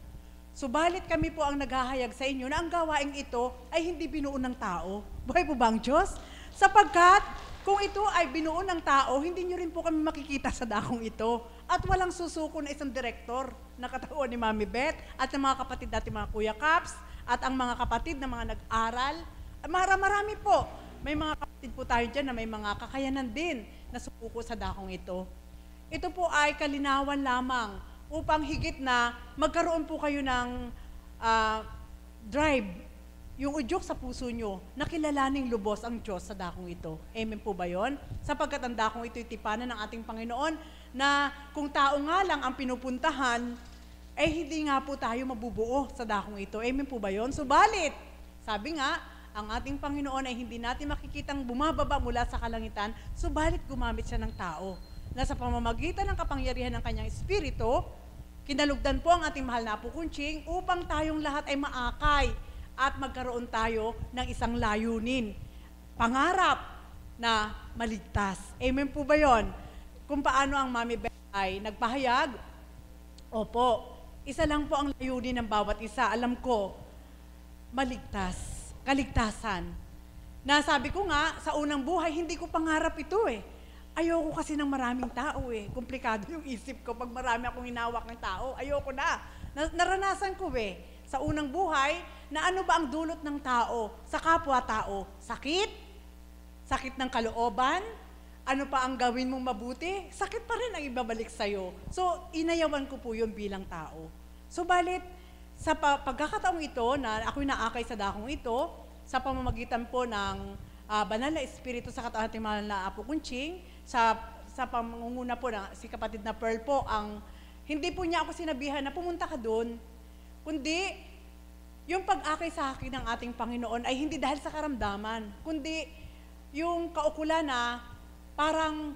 Speaker 17: Subalit kami po ang naghahayag sa inyo na ang gawaing ito ay hindi binuo ng tao. Buhay po ba ang Diyos? Sapagkat kung ito ay binuo ng tao, hindi nyo rin po kami makikita sa dakong ito. At walang susuko na isang direktor na katawan ni Mami Beth at ng mga kapatid natin mga Kuya Caps at ang mga kapatid na mga nag-aral. Marami po. May mga kapatid po tayo dyan na may mga kakayanan din na susuko sa dakong ito. Ito po ay kalinawan lamang upang higit na magkaroon po kayo ng drive, yung udyok sa puso nyo, na kilalaning lubos ang Diyos sa dakong ito. Amen po ba yun? Sapagkat ang dakong ito'y tipanan ng ating Panginoon na kung tao nga lang ang pinupuntahan, hindi nga po tayo mabubuo sa dakong ito. Amen po ba yun? Subalit, sabi nga, ang ating Panginoon ay hindi natin makikitang bumababa mula sa kalangitan, subalit gumamit siya ng tao na sa pamamagitan ng kapangyarihan ng kanyang Espiritu, kinalugdan po ang ating mahal na Apo Kunching upang tayong lahat ay maakay at magkaroon tayo ng isang layunin, pangarap na maligtas. Amen po ba yun? Kung paano ang Mami Beth ay nagpahayag, opo, isa lang po ang layunin ng bawat isa. Alam ko, maligtas. Kaligtasan. Nasabi ko nga, sa unang buhay, hindi ko pangarap ito eh. Ayoko kasi ng maraming tao eh. Komplikado yung isip ko pag marami akong hinawak ng tao. Ayoko na. Naranasan ko eh, sa unang buhay, na ano ba ang dulot ng tao sa kapwa-tao? Sakit? Sakit ng kalooban? Ano pa ang gawin mong mabuti? Sakit pa rin ang ibabalik sa'yo. So, inayawan ko po yun bilang tao. Subalit, sa pagkakataong ito, na ako'y naakay sa dakong ito, sa pamamagitan po ng banal na Espiritu sa katawan ating mahal na Apo Kunching, sa pangunguna po na si kapatid na Pearl po, hindi po niya ako sinabihan na pumunta ka doon, kundi yung pag-akay sa akin ng ating Panginoon ay hindi dahil sa karamdaman, kundi yung kaukulan na parang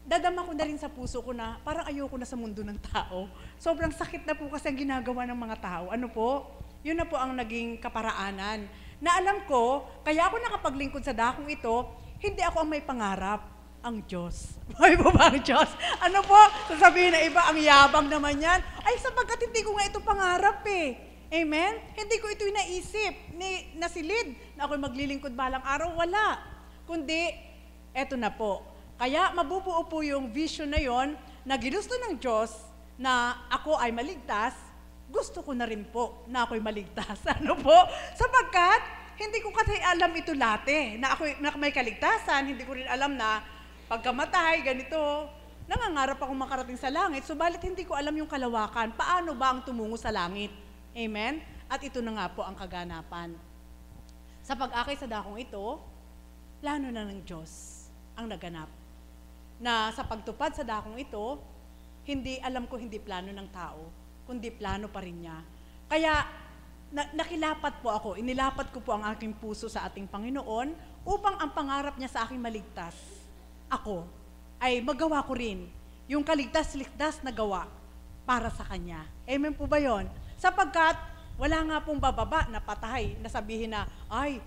Speaker 17: dadama ko na rin sa puso ko na parang ayoko na sa mundo ng tao. Sobrang sakit na po kasi ang ginagawa ng mga tao. Ano po? Yun na po ang naging kaparaanan. Na alam ko, kaya ako nakapaglingkod sa dakong ito, hindi ako ang may pangarap, ang Diyos. May po ba ang Diyos? Ano po? Sasabihin na iba, ang yabang naman yan. Ay, sapagkat hindi ko nga ito pangarap eh. Amen? Hindi ko ito naisip, nasilid, na ako'y maglilingkod balang araw. Wala. Kundi, eto na po. Kaya mabubuo po yung vision na yon na ginusto ng Diyos na ako ay maligtas, gusto ko na rin po na ako'y maligtas. Ano po? Sapagkat, hindi ko kasi alam ito late, na may kaligtasan, hindi ko rin alam na pagkamatay, ganito, nangangarap akong makarating sa langit, subalit hindi ko alam yung kalawakan, paano ba ang tumungo sa langit? Amen? At ito na nga po ang kaganapan. Sa pag-akay sa dakong ito, plano na ng Diyos ang naganap. Na sa pagtupad sa dakong ito, alam ko hindi plano ng tao, kundi plano pa rin niya. Kaya nakilapat po ako, inilapat ko po ang aking puso sa ating Panginoon upang ang pangarap niya sa aking maligtas, ako, ay magawa ko rin yung kaligtas-ligtas na gawa para sa Kanya. Amen po ba yun? Sapagkat wala nga pong bababa na patay na sabihin na, ay,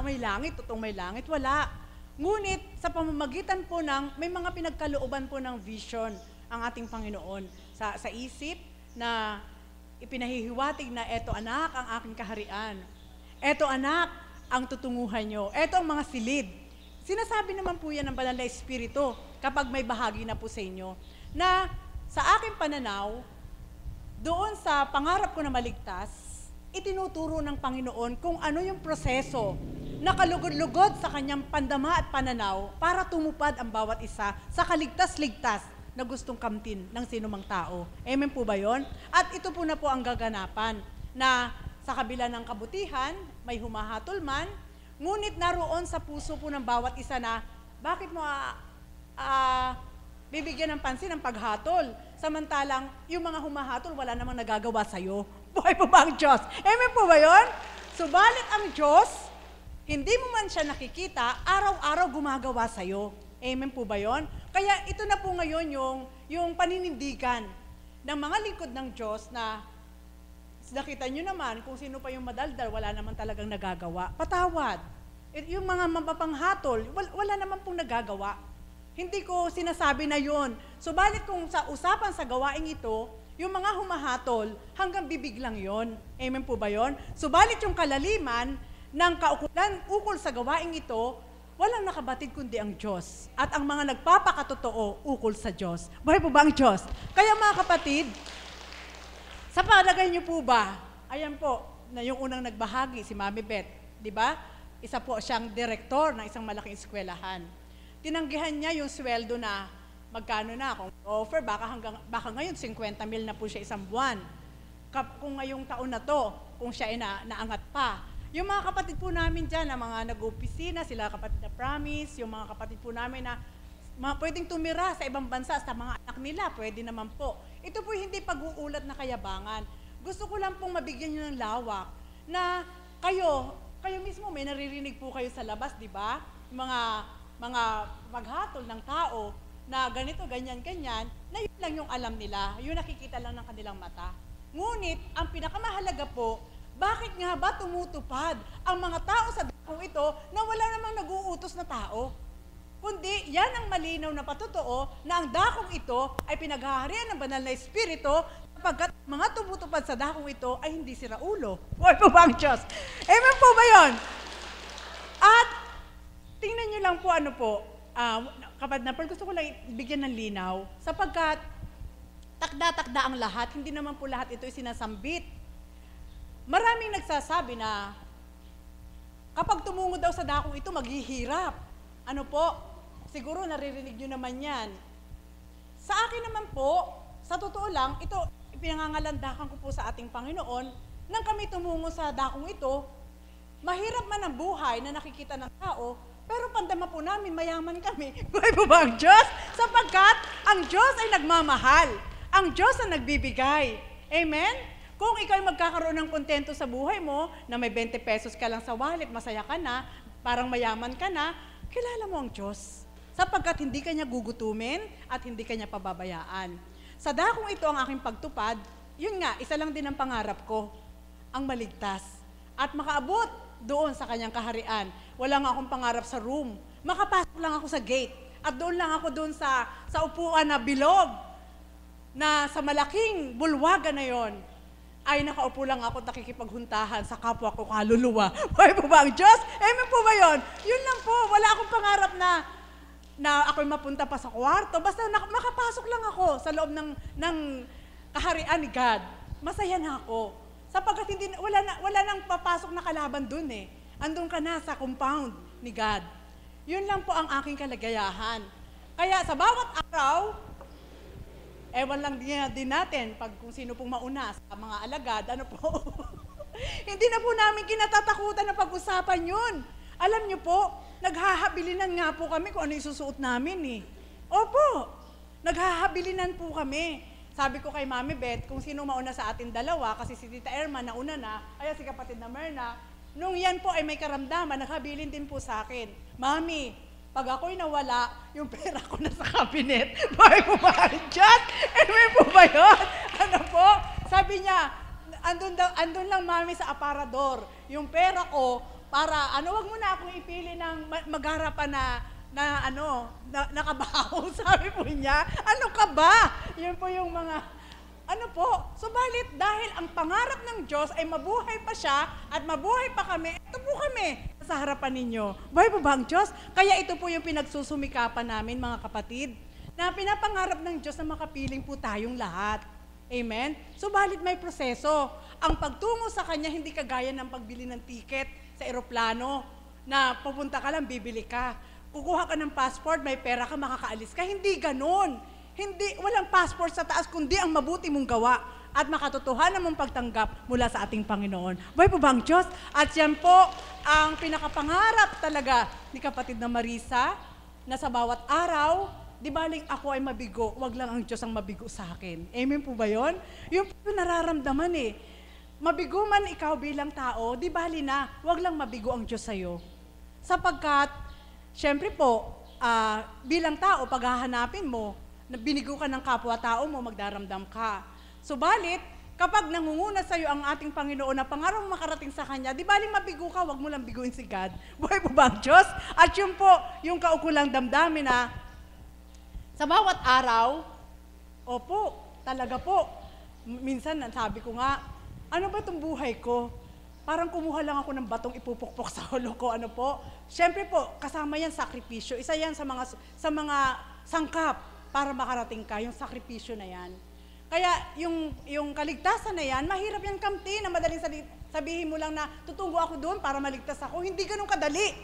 Speaker 17: may langit, totoong may langit, wala. Ngunit sa pamamagitan po may mga pinagkalooban po ng vision ang ating Panginoon sa isip na ipinahihiwatig na eto anak ang aking kaharian. Eto anak ang tutunguhan nyo. Eto ang mga silid. Sinasabi naman po yan ng banal na Espiritu kapag may bahagi na po sa inyo na sa aking pananaw, doon sa pangarap ko na maligtas, itinuturo ng Panginoon kung ano yung proseso nakalugod-lugod sa kanyang pandama at pananaw para tumupad ang bawat isa sa kaligtas-ligtas na gustong kamtin ng sinumang tao. Amen po ba yun? At ito po na po ang gaganapan na sa kabila ng kabutihan, may humahatol man, ngunit naroon sa puso po ng bawat isa na, bakit mo bibigyan ng pansin ang paghatol? Samantalang, yung mga humahatol, wala namang nagagawa sa'yo. Buhay po ba ang Diyos? Amen po ba yun? Subalit ang Diyos, hindi mo man siya nakikita, araw-araw gumagawa sa'yo. Amen po ba yun? Kaya ito na po ngayon yung paninindigan ng mga lingkod ng Diyos na nakita nyo naman kung sino pa yung madaldal, wala naman talagang nagagawa. Patawad. Yung mga mapapanghatol, wala naman pong nagagawa. Hindi ko sinasabi na yun. Subalit kung sa usapan sa gawaing ito, yung mga humahatol, hanggang bibig lang yun. Amen po ba yun? Subalit yung kalaliman ng kaukulan ukol sa gawaing ito, walang nakabatid kundi ang Diyos. At ang mga nagpapakatotoo ukol sa Diyos. Buhay po ba ang Diyos? Kaya mga kapatid, sa palagay niyo po ba, ayan po, na yung unang nagbahagi, si Mami Beth, di ba? Isa po siyang direktor ng isang malaking eskwelahan. Tinanggihan niya yung sweldo na magkano na, kung offer, baka ngayon 50 mil na po siya isang buwan. Kung ngayong taon na to, kung siya ay naangat pa. Yung mga kapatid po namin dyan, na mga nag-opisina, sila kapatid na Promise, yung mga kapatid po namin na pwedeng tumira sa ibang bansa, sa mga anak nila, pwede naman po. Ito po hindi pag-uulat na kayabangan. Gusto ko lang pong mabigyan nyo ng lawak na kayo mismo may naririnig po kayo sa labas, di ba? Mga maghatol ng tao na ganito, ganyan, na yun lang yung alam nila, yun nakikita lang ng kanilang mata. Ngunit, ang pinakamahalaga po, bakit nga ba tumutupad ang mga tao sa dakong ito na wala namang nag-uutos na tao? Kundi, yan ang malinaw na patotoo na ang dakong ito ay pinaghaharian ng banal na espiritu sapagkat mga tumutupad sa dakong ito ay hindi sira ulo. Buhay po ba ang Diyos? Amen po ba yun? At, tingnan nyo lang po ano po, kapatid na gusto ko lang bigyan ng linaw sapagkat takda-takda ang lahat, hindi naman po lahat ito sinasambit. Maraming nagsasabi na kapag tumungo daw sa dakong ito, maghihirap. Ano po? Siguro naririnig nyo naman yan. Sa akin naman po, sa totoo lang, ito pinangangalandakan ko po sa ating Panginoon, nang kami tumungo sa dakong ito, mahirap man ang buhay na nakikita ng tao, pero pandama po namin, mayaman kami. Buhay po ba ang Diyos? Sapagkat ang Diyos ay nagmamahal. Ang Diyos ang nagbibigay. Amen? Kung ikaw ay magkakaroon ng kontento sa buhay mo, na may 20 pesos ka lang sa wallet, masaya ka na, parang mayaman ka na, kilala mo ang Diyos. Sapagkat hindi ka niya gugutumin at hindi ka niya pababayaan. Sa dakong ito ang aking pagtupad, yun nga, isa lang din ang pangarap ko, ang maligtas. At makaabot doon sa kanyang kaharian. Wala nga akong pangarap sa room. Makapasok lang ako sa gate. At doon lang ako doon sa upuan na bilog, na sa malaking bulwagan na yon, ay nakaupo lang ako at nakikipaghuntahan sa kapwa ko kaluluwa. Buhay po ba ang Diyos? Amen po ba yun? Yun lang po. Wala akong pangarap na ako'y mapunta pa sa kwarto. Basta makapasok lang ako sa loob ng kaharian ni God. Masaya na ako. Sapagkat wala nang papasok na kalaban dun eh. Andun ka na sa compound ni God. Yun lang po ang aking kalagayahan. Kaya sa bawat araw, ewan lang din natin kung sino pong mauna sa mga alagad, ano po. Hindi na po namin kinatatakutan na pag-usapan yun. Alam niyo po, naghahabilinan nga po kami kung ano isusuot namin eh. Opo, naghahabilinan po kami. Sabi ko kay Mami Beth, kung sino mauna sa atin dalawa, kasi si Tita Erma nauna na, ay si kapatid na Merna, nung yan po ay may karamdaman, naghabilin din po sa akin. Mami, pag ako'y nawala, yung pera ko na sa cabinet. Buhay po ba ang Diyos? Amen po ba yun? Ano po? Sabi niya, andun lang mami sa aparador. Yung pera ko, para, wag mo na akong ipili ng magharapan na nakabaho. Sabi po niya, ano ka ba? Yun po yung mga, subalit dahil ang pangarap ng Diyos ay mabuhay pa siya at mabuhay pa kami, ito po kami sa harapan ninyo. Buhay po ba ang Diyos? Kaya ito po yung pinagsusumikapan namin mga kapatid, na pinapangarap ng Diyos na makapiling po tayong lahat. Amen? Subalit may proseso. Ang pagtungo sa Kanya hindi kagaya ng pagbili ng ticket sa eroplano na pupunta ka lang, bibili ka. Kukuha ka ng passport, may pera ka, makakaalis ka. Hindi ganon. Walang passport sa taas, kundi ang mabuti mong gawa. at makatotohanan mong pagtanggap mula sa ating Panginoon. Buhay po ba ang Diyos? At yan po ang pinakapangarap talaga ni kapatid na Marisa, na sa bawat araw, di baling ako ay mabigo, wag lang ang Diyos ang mabigo sa akin. Amen po ba yun? Yung po nararamdaman eh. Mabigo man ikaw bilang tao, di bali na, wag lang mabigo ang Diyos sa'yo. Sapagkat, syempre po, bilang tao, paghahanapin mo, na binigo ka ng kapwa-tao mo, magdaramdam ka. Subalit, kapag nangunguna sa'yo ang ating Panginoon na pangarap mo makarating sa Kanya, di baling mabigo ka, wag mo lang biguin si God. Buhay po ba ang Diyos? At yun po, yung kaukulang damdamin na sa bawat araw, opo, talaga po, minsan sabi ko nga, ano ba itong buhay ko? Parang kumuha lang ako ng batong ipupukpok sa ulo ko, ano po? Siyempre po, kasama yan sakripisyo. Isa yan sa mga sangkap para makarating ka, yung sakripisyo na yan. Kaya yung kaligtasan na yan, mahirap yan kamti na madaling sabihin mo lang na tutungo ako doon para maligtas ako. Hindi ganun kadali.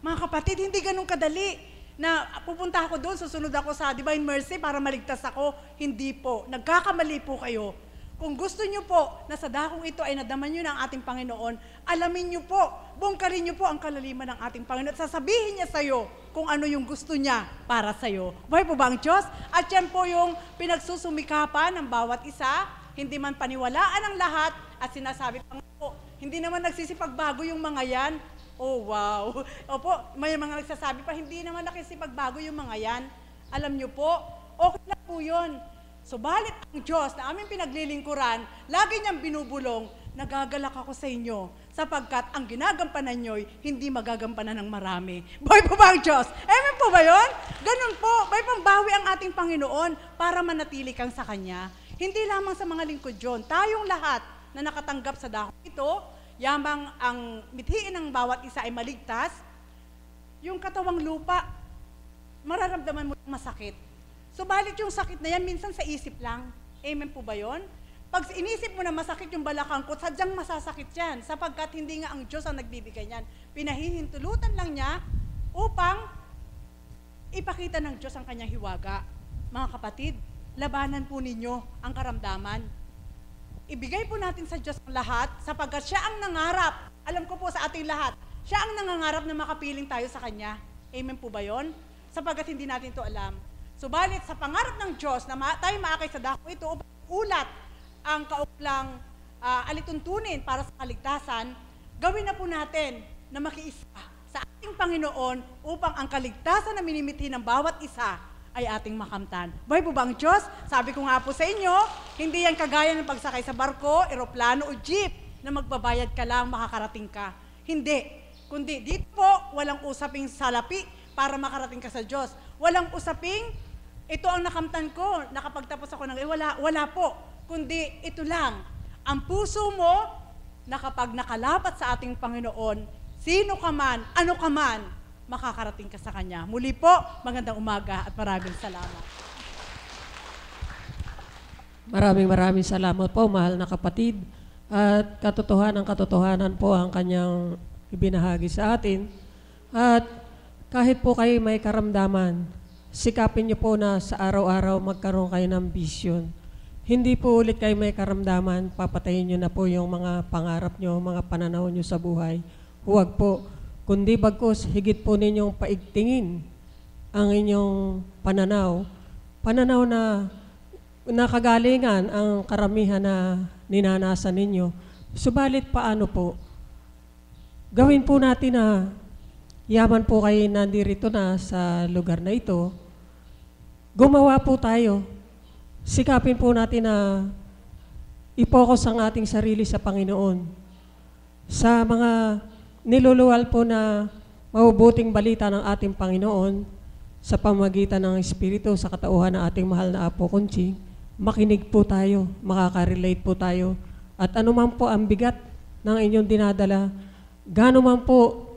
Speaker 17: Mga kapatid, hindi ganun kadali na pupunta ako doon, susunod ako sa Divine Mercy para maligtas ako. Hindi po. Nagkakamali po kayo. Kung gusto nyo po na sa dakong ito ay nadaman nyo ng ating Panginoon, alamin nyo po, bungkarin nyo po ang kalaliman ng ating Panginoon at sasabihin niya sa'yo kung ano yung gusto niya para sa'yo. Buhay po ba ang Diyos? At yan po yung pinagsusumikapan ng bawat isa, hindi man paniwalaan ang lahat at sinasabi pa po, hindi naman nagsisipagbago yung mga yan. Oh, wow. Opo, may mga nagsasabi pa, hindi naman nagsisipagbago yung mga yan. Alam nyo po, okay lang po yun. Subalit ang Diyos na aming pinaglilingkuran, lagi niyang binubulong, nagagalak ako sa inyo, sapagkat ang ginagampanan nyo'y hindi magagampanan ng marami. Buhay po ba ang Diyos? Amen po ba yun? Ganun po, may pambawi ang ating Panginoon para manatili kang sa Kanya. Hindi lamang sa mga lingkod yun, tayong lahat na nakatanggap sa dako ito, yamang ang mithiin ng bawat isa ay maligtas, yung katawang lupa, mararamdaman mo masakit. Subalit yung sakit na yan, minsan sa isip lang. Amen po ba yun? Pag inisip mo na masakit yung balakang ko, sadyang masasakit yan, sapagkat hindi nga ang Diyos ang nagbibigay niyan. Pinahihintulutan lang niya upang ipakita ng Diyos ang kanyang hiwaga. Mga kapatid, labanan po ninyo ang karamdaman. Ibigay po natin sa Diyos ang lahat, sapagkat siya ang nangarap. Alam ko po sa ating lahat, siya ang nangangarap na makapiling tayo sa Kanya. Amen po ba yun? Sapagkat hindi natin ito alam. Subalit sa pangarap ng Diyos na tayo maakay sa dako ito upang ulat ang kauklang alituntunin para sa kaligtasan, gawin na po natin na makiisa sa ating Panginoon upang ang kaligtasan na minimithi ng bawat isa ay ating makamtan. Buhay po ba ang Diyos? Sabi ko nga po sa inyo, hindi yan kagaya ng pagsakay sa barko, eroplano o jeep na magbabayad ka lang, makakarating ka. Hindi. Kundi dito po, walang usaping salapi para makarating ka sa Diyos. Walang usaping ito ang nakamtan ko, nakapagtapos ako ng wala po. Kundi ito lang, ang puso mo na kapag nakalapat sa ating Panginoon, sino ka man, ano ka man, makakarating ka sa Kanya. Muli po, magandang umaga at maraming salamat.
Speaker 1: Maraming salamat po, mahal na kapatid. At katotohanan po ang kanyang ibinahagi sa atin. At kahit po kayo may karamdaman, sikapin niyo po na sa araw-araw magkaroon kayo ng vision. Hindi po ulit kayo may karamdaman, papatayin niyo na po yung mga pangarap niyo, mga pananaw niyo sa buhay. Huwag po, kundi bagkus, higit po ninyong paigtingin ang inyong pananaw. Pananaw na nakagalingan ang karamihan na ninanasan ninyo. Subalit paano po? Gawin po natin na yaman po kayo nandirito na sa lugar na ito, gumawa po tayo. Sikapin po natin na i-focus ang ating sarili sa Panginoon. Sa mga niluluwal po na mabubuting balita ng ating Panginoon sa pamagitan ng Espiritu sa katauhan ng ating mahal na Apo Kunching, makinig po tayo, makaka-relate po tayo. At anuman po ang bigat ng inyong dinadala, gaano man po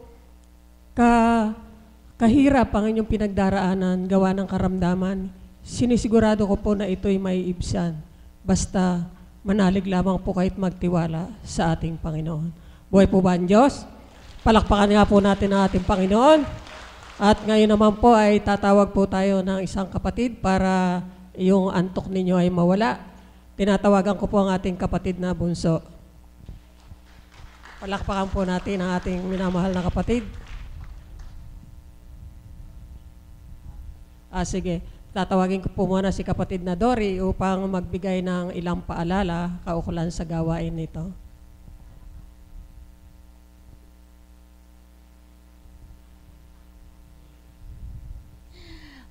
Speaker 1: kahirap ang inyong pinagdaraanan, gawa ng karamdaman, sinisigurado ko po na ito'y may ibsan. Basta manalig lamang po kahit magtiwala sa ating Panginoon. Buhay po ba ang Diyos? Palakpakan nga po natin ang ating Panginoon. At ngayon naman po ay tatawag po tayo ng isang kapatid para yung antok ninyo ay mawala. tinatawagan ko po ang ating kapatid na bunso. Palakpakan po natin ang ating minamahal na kapatid. Sige. Tatawagin ko po muna si kapatid na Dory upang magbigay ng ilang paalala kaukulan sa gawain nito.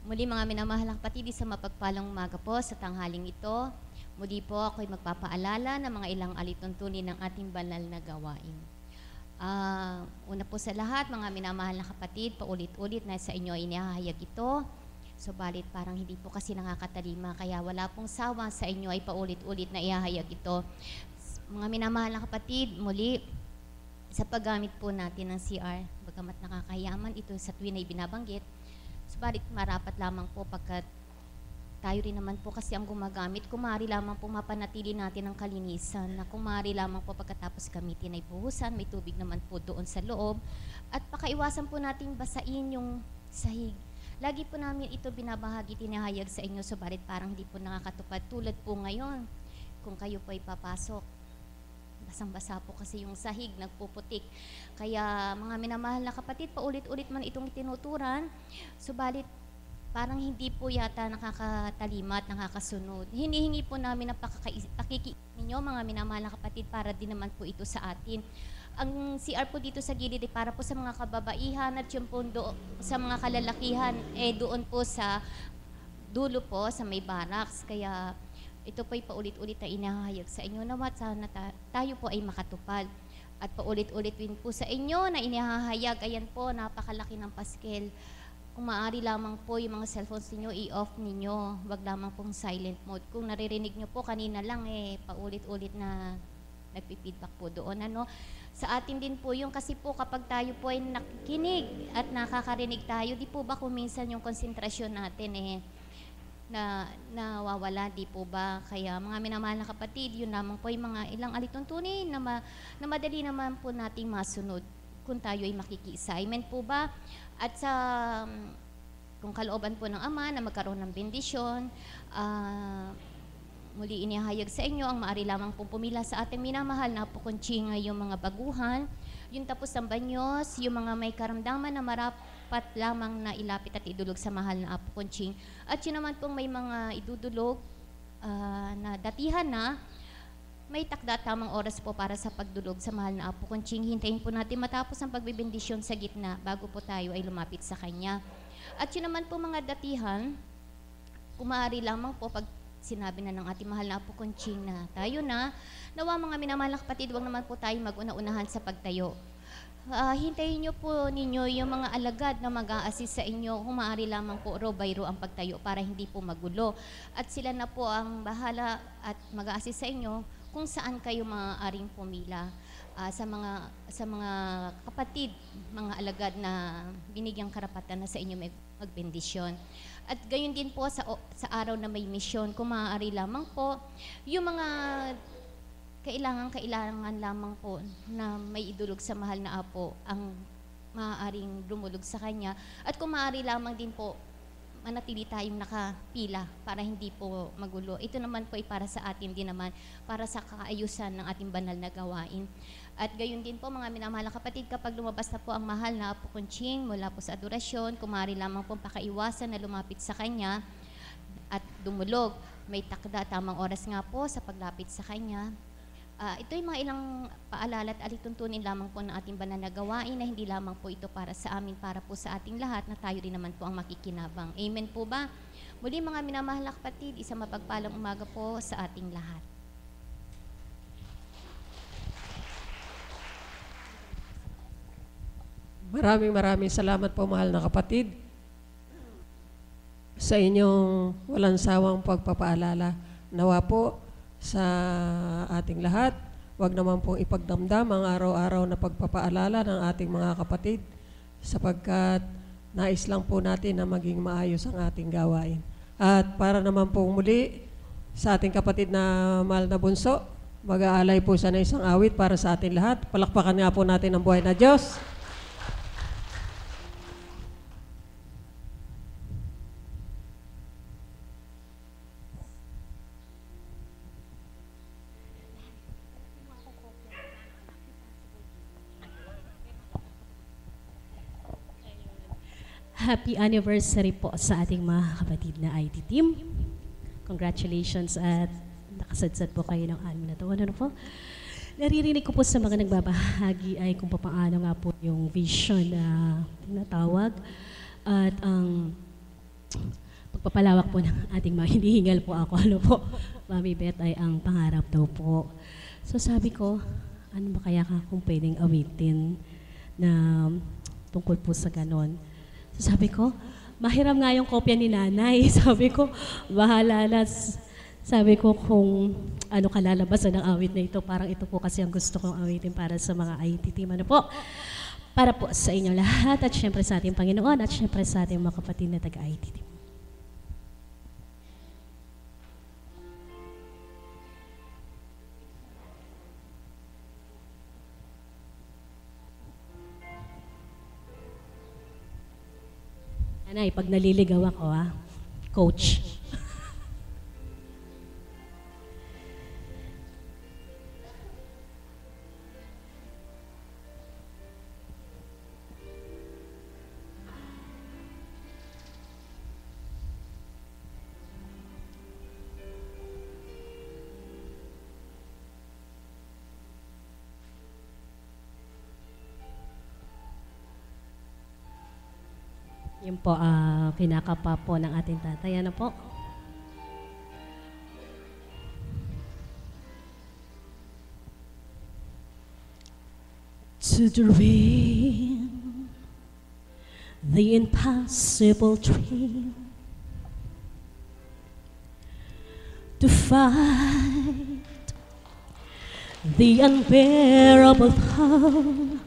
Speaker 18: Muli mga minamahal na kapatid, sa mapagpalang umaga po sa tanghaling ito. Muli po ako'y magpapaalala ng mga ilang alituntunin ng ating banal na gawain. Una po sa lahat, mga minamahal na kapatid, paulit-ulit na sa inyo inihahayag ito. Subalit parang hindi po kasi nakakatalima, kaya wala pong sawa sa inyo ay paulit-ulit na ihahayag ito. Mga minamahal na kapatid, muli, sa paggamit po natin ng CR, bagamat nakakayaman ito sa tuwin ay binabanggit, subalit marapat lamang po pagkat tayo rin naman po kasi ang gumagamit, kumari lamang po mapanatili natin ang kalinisan, na kumari lamang po pagkatapos gamitin ay buhusan, may tubig naman po doon sa loob, at pakaiwasan po nating basain yung sahig. Lagi po namin ito binabahagi, tinahayag sa inyo, subalit parang hindi po nakakatupad. Tulad po ngayon, kung kayo po ay papasok, basang-basa po kasi yung sahig, nagpuputik. Kaya mga minamahal na kapatid, paulit-ulit man itong tinuturan, subalit parang hindi po yata nakakatalima at nakakasunod. Hinihingi po namin ang pakikinig ninyo, mga minamahal na kapatid, para din naman po ito sa atin. Ang CR po dito sa gilid ay para po sa mga kababaihan at yung po sa mga kalalakihan doon po sa dulo po sa may barracks. Kaya ito po ay paulit-ulit na inahayag sa inyo na sana tayo po ay makatupad. At paulit-ulit din po sa inyo na inahayag, ayan po, napakalaki ng paskel. Kung maaari lamang po yung mga cellphones ninyo, i-off ninyo. Wag lamang pong silent mode. Kung naririnig nyo po kanina lang paulit-ulit na nagpipeedback po doon. Sa atin din po yung kasi po kapag tayo po ay nakikinig at nakakarinig tayo, di po ba kung minsan yung konsentrasyon natin na nawawala, di po ba? Kaya mga minamahal na kapatid, yun lamang po yung mga ilang alituntunin na madali naman po nating masunod kung tayo ay makikiisa. Amen po ba? At sa kung kalooban po ng Ama na magkaroon ng bendisyon, muli inihayag sa inyo ang maaari lamang pong pumila sa ating minamahal na Apo Conching, yung mga baguhan, yung tapos ng banyos, yung mga may karamdaman na marapat lamang na ilapit at idulog sa mahal na Apo Conching. At yun naman pong may mga idudulog na datihan na, may takda tamang oras po para sa pagdulog sa mahal na Apo Conching. Hintayin po natin matapos ang pagbibendisyon sa gitna bago po tayo ay lumapit sa Kanya. At yun naman po mga datihan, kung maaari lamang po pag sinabi na ng ating mahal na Apo Conching na tayo na, nawa mga minamahal na kapatid, wag naman po tayo mag-una-unahan sa pagtayo. Hintayin nyo po ninyo yung mga alagad na mag-a-assist sa inyo, kung maaari lamang po row by row ang pagtayo para hindi po magulo. At sila na po ang bahala at mag-a-assist sa inyo kung saan kayo maaaring pumila. Sa mga kapatid, mga alagad na binigyang karapatan na sa inyo magbendisyon. At gayon din po sa araw na may misyon, kung maaari lamang po, yung mga kailangan lamang po na may idulog sa mahal na Apo ang maaaring lumulog sa Kanya. At kung maaari lamang din po, manatili tayong nakapila para hindi po magulo. Ito naman po ay para sa atin din naman, para sa kaayusan ng ating banal na gawain. At gayon din po mga minamahal na kapatid, kapag lumabas na po ang mahal na Apo Conching mula po sa adorasyon, kumari lamang po pakaiwasan na lumapit sa Kanya at dumulog. May takda, tamang oras nga po sa paglapit sa Kanya. Ito yung mga ilang paalala at alituntunin lamang po ng ating banal na gawain na hindi lamang po ito para sa amin, para po sa ating lahat na tayo rin naman po ang makikinabang. Amen po ba? Muli mga minamahal na kapatid, isang mapagpalang umaga po sa ating lahat.
Speaker 1: Maraming salamat po mahal na kapatid sa inyong walang sawang pagpapaalala. Nawa po sa ating lahat, wag naman pong ipagdamdam ang araw-araw na pagpapaalala ng ating mga kapatid sapagkat nais lang po natin na maging maayos ang ating gawain. At para naman pong muli sa ating kapatid na mahal na bunso, mag-aalay po siya ng isang awit para sa ating lahat. Palakpakan nga po natin ang buhay na Diyos.
Speaker 19: Happy anniversary po sa ating mga kapatid na IT team. Congratulations at nakasadsad po kayo ng 6 na taon. Ano po? Naririnig ko po sa mga nagbabahagi ay kung paano nga po yung vision na tinatawag at ang pagpapalawak po ng ating mga hinihingal po ako. Ano po? Mami Beth ay ang pangarap daw po. So sabi ko, ano ba kaya kung pwedeng awitin na tungkol po sa ganon. So sabi ko, mahiram nga yung kopya ni nanay. Sabi ko, bahala na. Sabi ko kung ano kalalabasan ng awit na ito, parang ito po kasi ang gusto kong awitin para sa mga IT team. Ano po? Para po sa inyo lahat at syempre sa ating Panginoon at syempre sa ating mga kapatid na taga-IT team. Nanay, pag naliligaw ako, coach. Yun po, kinakapa po ng ating tatay. Ano po? To dream the impossible dream, to fight the unbearable power,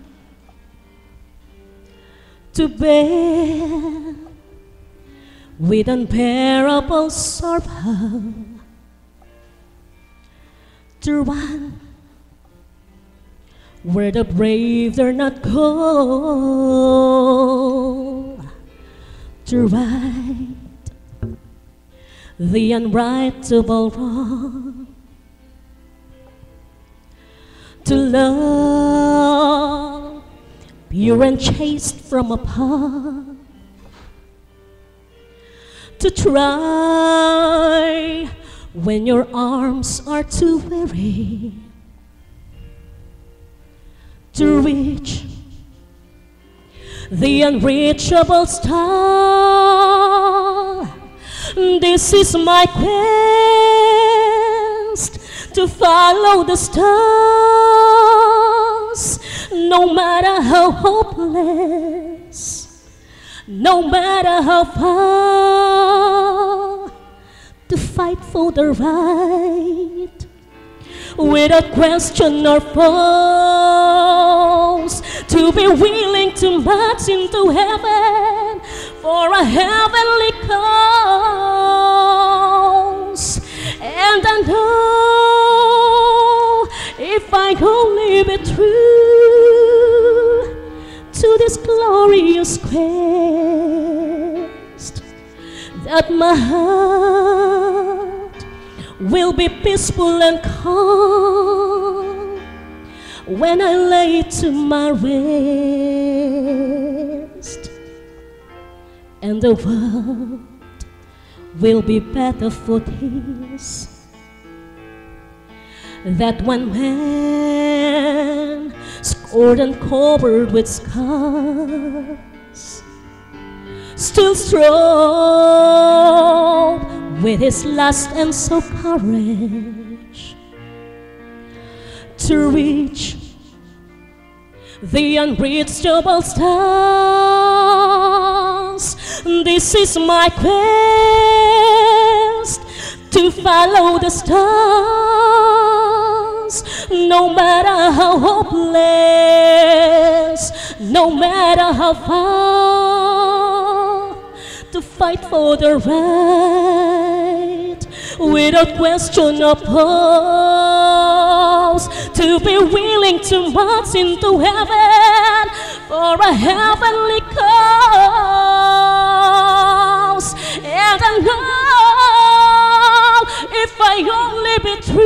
Speaker 19: to bear with unbearable sorrow, to run where the brave dare not go, to right the unrightable wrong, to love pure and chaste from apart, to try when your arms are too weary, to reach the unreachable star. This is my quest, to follow the stars, no matter how hopeless, no matter how far, to fight for the right without question or pause, to be willing to march into heaven for a heavenly cause. And I know if I only be true to this glorious quest, that my heart will be peaceful and calm when I lay to my rest, and the world will be better for this. That one man, scored and covered with scars, still strove with his last and so courage to reach the unreachable stars. This is my quest, to follow the stars, no matter how hopeless, no matter how far, to fight for the right without question or pause, to be willing to march into heaven for a heavenly cause. And I know if I only be true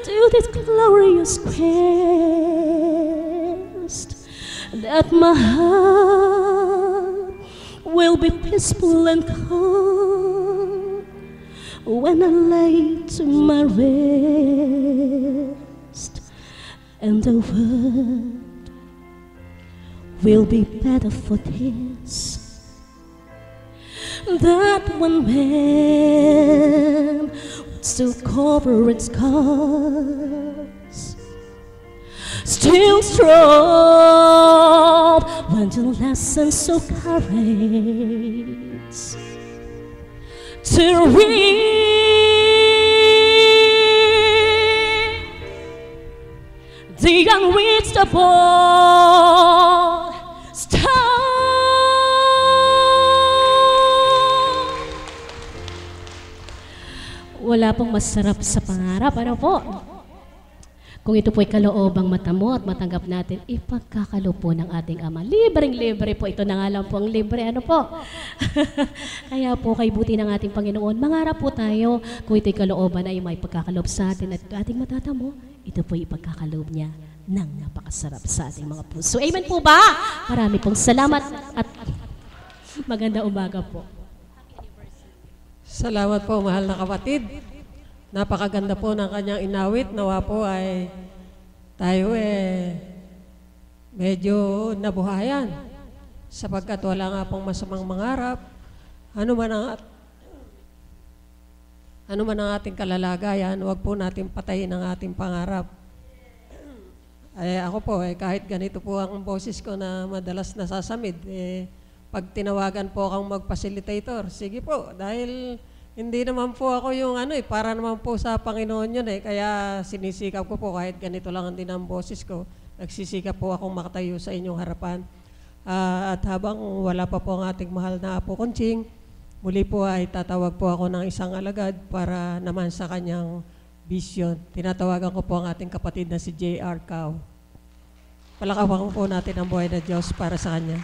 Speaker 19: to this glorious quest, that my heart will be peaceful and calm when I lay to my rest, and the world will be better for this. That one man would still cover its scars, still strong when the lessons so courage to reach the unreachable star. Wala pong masarap sa pangarap, ano po? Kung ito po'y kaloobang mata mo at matanggap natin, ipagkakaloob po ng ating Ama. Libreng-libre po. Ito na nga lang po ang libre. Ano po? Kaya po, kay buti ng ating Panginoon, mangarap po tayo kung ito'y kalooban ay may pagkakaloob sa atin at ating matatamo, ito po'y ipagkakaloob niya ng napakasarap sa ating mga puso. Amen po ba? Marami pong salamat at maganda umaga po.
Speaker 1: Salamat po, mahal na kapatid. Napakaganda po ng kanyang inawit. Nawa po ay tayo medyo nabuhayan sapagkat wala nga pong masamang mangarap. Ano man ang ating kalalagayan, huwag po natin patayin ang ating pangarap. Ako po, kahit ganito po ang boses ko na madalas nasasamid, pag tinawagan po akong mag-facilitator, sige po, dahil hindi naman po ako yung para naman po sa Panginoon yun kaya sinisikap ko po kahit ganito lang din ang boses ko, nagsisikap po akong makatayo sa inyong harapan. At habang wala pa po ang ating mahal na Apo Kunching, muli po ay tatawag po ako ng isang alagad para naman sa kanyang vision. Tinatawagan ko po ang ating kapatid na si J.R. Cao. Palakawan po natin ang buhay na Diyos para sa kanya.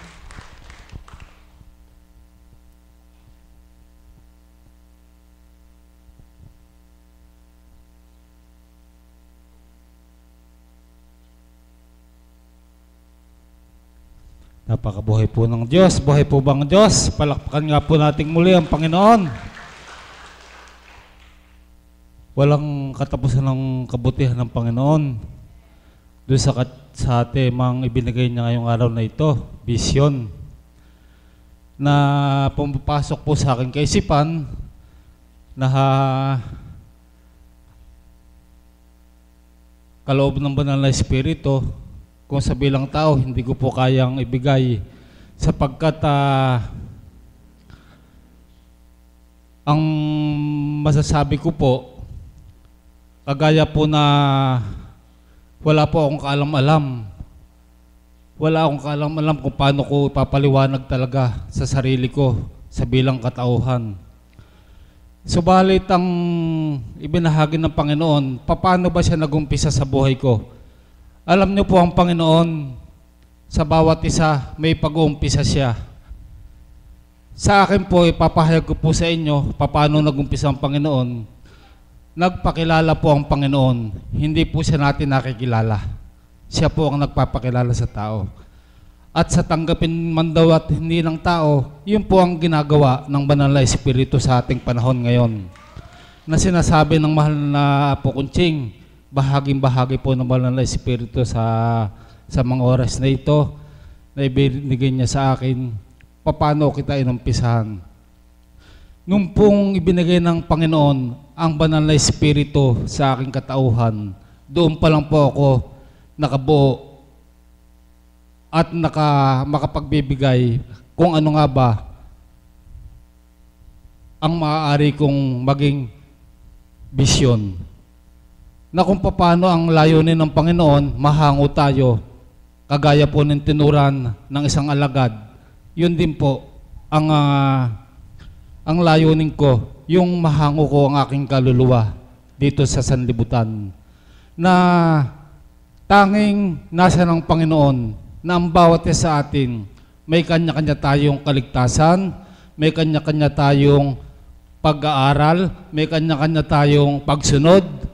Speaker 20: Napakabuhay po ng Diyos. Buhay po bang Diyos? Palakpakan nga po nating muli ang Panginoon. Walang katapusan ng kabutihan ng Panginoon. Doon sa ating mga ibinigay niya ngayong araw na ito, vision, na pumapasok po sa aking kaisipan na kaloob ng banal na Espiritu. Kung sa bilang tao, hindi ko po kayang ibigay sapagkat ang masasabi ko po, kagaya po na wala po akong kaalam-alam. Wala akong kaalam-alam kung paano ko ipapaliwanag talaga sa sarili ko sa bilang katauhan. Subalit ang ibinahagi ng Panginoon, paano ba siya nag-umpisa sa buhay ko? Alam niyo po ang Panginoon, sa bawat isa may pag-uumpisa siya. Sa akin po, ipapahayag ko po sa inyo paano nag-umpisa ang Panginoon. Nagpakilala po ang Panginoon, hindi po siya natin nakikilala. Siya po ang nagpapakilala sa tao. At sa tanggapin man daw at hindi ng tao, yun po ang ginagawa ng Banal na Espiritu sa ating panahon ngayon. Na sinasabi ng mahal na Apo Kunching, bahaging-bahagi po ng Banal na Espiritu sa mga oras na ito na ibinigay niya sa akin, paano kita inumpisahan. Nung pong ibinigay ng Panginoon ang Banal na Espiritu sa aking katauhan, doon pa lang po ako nakabuo at makapagbibigay kung ano nga ba ang maaari kong maging bisyon. Na kung paano ang layunin ng Panginoon, mahango tayo, kagaya po ng tinuran ng isang alagad. Yun din po ang layunin ko, yung mahango ko ang aking kaluluwa dito sa sanlibutan. Na tanging nasa ng Panginoon na ang bawat isa sa atin, may kanya-kanya tayong kaligtasan, may kanya-kanya tayong pag-aaral, may kanya-kanya tayong pagsunod,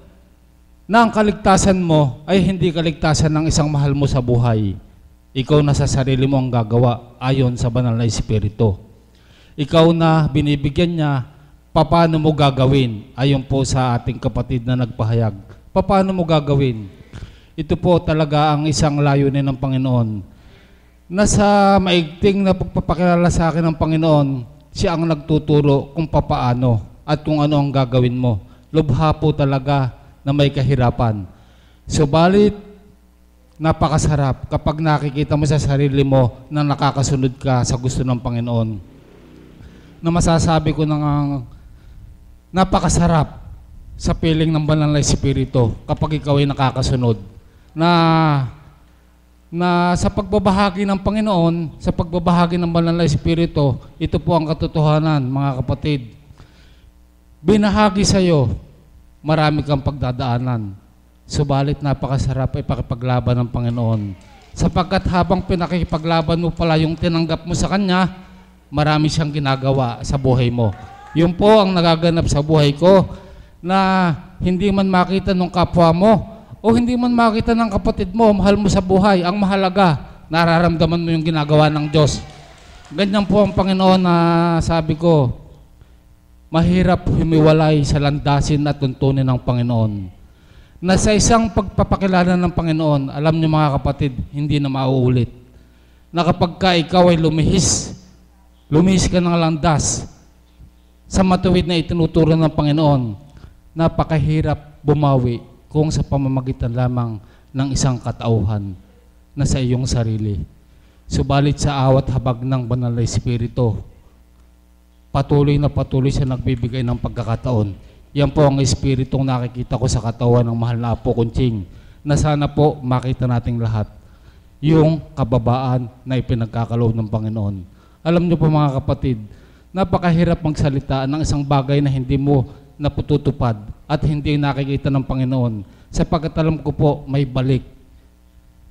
Speaker 20: na ang kaligtasan mo ay hindi kaligtasan ng isang mahal mo sa buhay. Ikaw na sa sarili mo ang gagawa ayon sa Banal na Espiritu. ikaw na binibigyan niya, paano mo gagawin? Ayon po sa ating kapatid na nagpahayag. Paano mo gagawin? Ito po talaga ang isang layunin ng Panginoon. Nasa maigting na pagpapakilala sa akin ng Panginoon, siya ang nagtuturo kung papaano at kung ano ang gagawin mo. Lubha po talaga na may kahirapan. Subalit, napakasarap kapag nakikita mo sa sarili mo na nakakasunod ka sa gusto ng Panginoon. Na masasabi ko nang napakasarap sa piling ng banal na Espiritu kapag ikaw ay nakakasunod. Na sa pagbabahagi ng Panginoon, sa pagbabahagi ng banal na Espiritu, ito po ang katotohanan, mga kapatid. Binahagi sa iyo, marami kang pagdadaanan. Subalit napakasarap ay pakipaglaban ng Panginoon. Sapagkat habang pinakikipaglaban mo pala yung tinanggap mo sa Kanya, marami siyang ginagawa sa buhay mo. Yun po ang nagaganap sa buhay ko, na hindi man makita ng kapwa mo o hindi man makita ng kapatid mo, mahal mo sa buhay. Ang mahalaga, nararamdaman mo yung ginagawa ng Diyos. Ganyan po ang Panginoon na sabi ko, mahirap humiwalay sa landasin at tuntunin ng Panginoon. Na sa isang pagpapakilala ng Panginoon, alam niyo mga kapatid, hindi na mauulit. Na kapag ka ikaw ay lumihis ka ng landas sa matuwid na itinuturo ng Panginoon, napakahirap bumawi kung sa pamamagitan lamang ng isang katauhan na sa iyong sarili. Subalit sa awat habag ng banal na Espiritu, patuloy siya nagbibigay ng pagkakataon. Yan po ang Espiritong nakikita ko sa katawan ng mahal na Apo Kunching, na sana po makita nating lahat yung kababaan na ipinagkakaloob ng Panginoon. Alam niyo po mga kapatid, napakahirap magsalita ng isang bagay na hindi mo napututupad at hindi nakikita ng Panginoon, sapagkat alam ko po may balik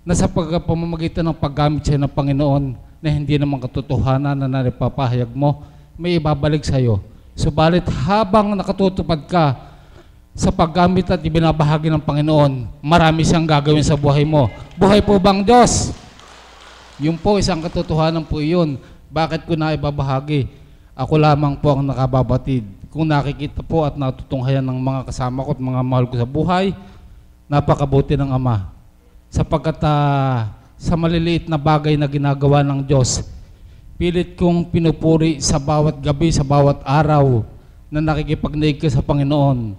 Speaker 20: na sa pamamagitan ng paggamit siya ng Panginoon na hindi naman katotohanan na naripapahayag mo, may ibabalik sa iyo. Subalit habang nakatutupad ka sa paggamit at ibinabahagi ng Panginoon, marami siyang gagawin sa buhay mo. Buhay po bang Diyos? Yun po, isang katotohanan po iyon. Bakit ko na ibabahagi? Ako lamang po ang nakababatid. Kung nakikita po at natutunghayan ng mga kasama ko at mga mahal ko sa buhay, napakabuti ng Ama. Sapagkat sa maliliit na bagay na ginagawa ng Diyos, pilit kong pinupuri sa bawat gabi, sa bawat araw na nakikipagnaig ka sa Panginoon.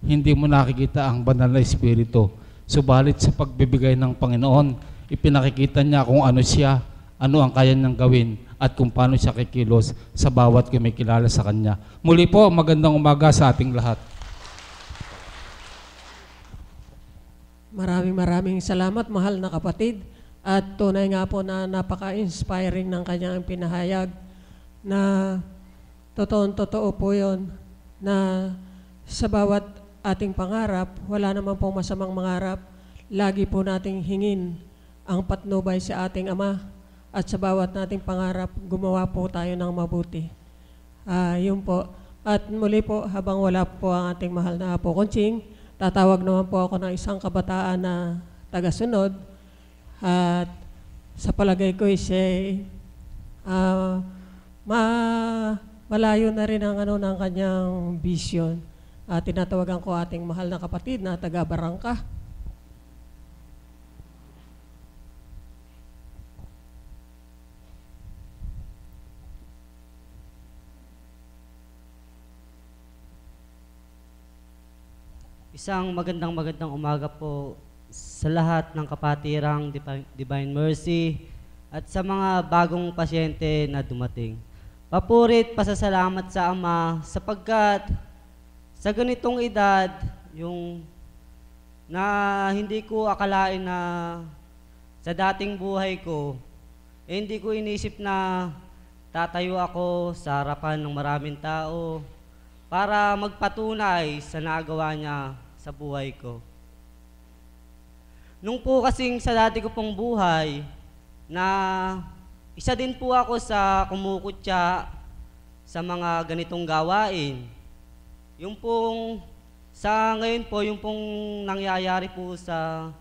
Speaker 20: Hindi mo nakikita ang banal na Espiritu. Subalit sa pagbibigay ng Panginoon, ipinakikita niya kung ano siya, ano ang kaya niyang gawin, at kung paano siya kikilos sa bawat kumikilala sa Kanya. Muli po, magandang umaga sa ating lahat.
Speaker 1: Maraming salamat, mahal na kapatid. At tunay nga po na napaka-inspiring ng kanyang pinahayag na totoo po yun, na sa bawat ating pangarap, wala naman pong masamang mangarap. Lagi po nating hingin ang patnubay sa ating Ama, at sa bawat nating pangarap, gumawa po tayo ng mabuti. Yun po. At muli po, habang wala po ang ating mahal na Apo Kunching, tatawag naman po ako ng isang kabataan na tagasunod. At sa palagay ko siya malayo na rin ang ng kanyang vision. Tinatawagan ko ating mahal na kapatid na taga Barangka.
Speaker 21: Isang magandang umaga po sa lahat ng kapatirang Divine Mercy at sa mga bagong pasyente na dumating. Papurit, pasasalamat sa Ama sapagkat sa ganitong edad, yung na hindi ko akalain na sa dating buhay ko, hindi ko inisip na tatayo ako sa harapan ng maraming tao para magpatunay sa nagawa niya sa buhay ko. Nung po kasing sa dati ko pong buhay, na isa din po ako sa kumukutya sa mga ganitong gawain. Yung pong, sa ngayon po, yung pong nangyayari po sa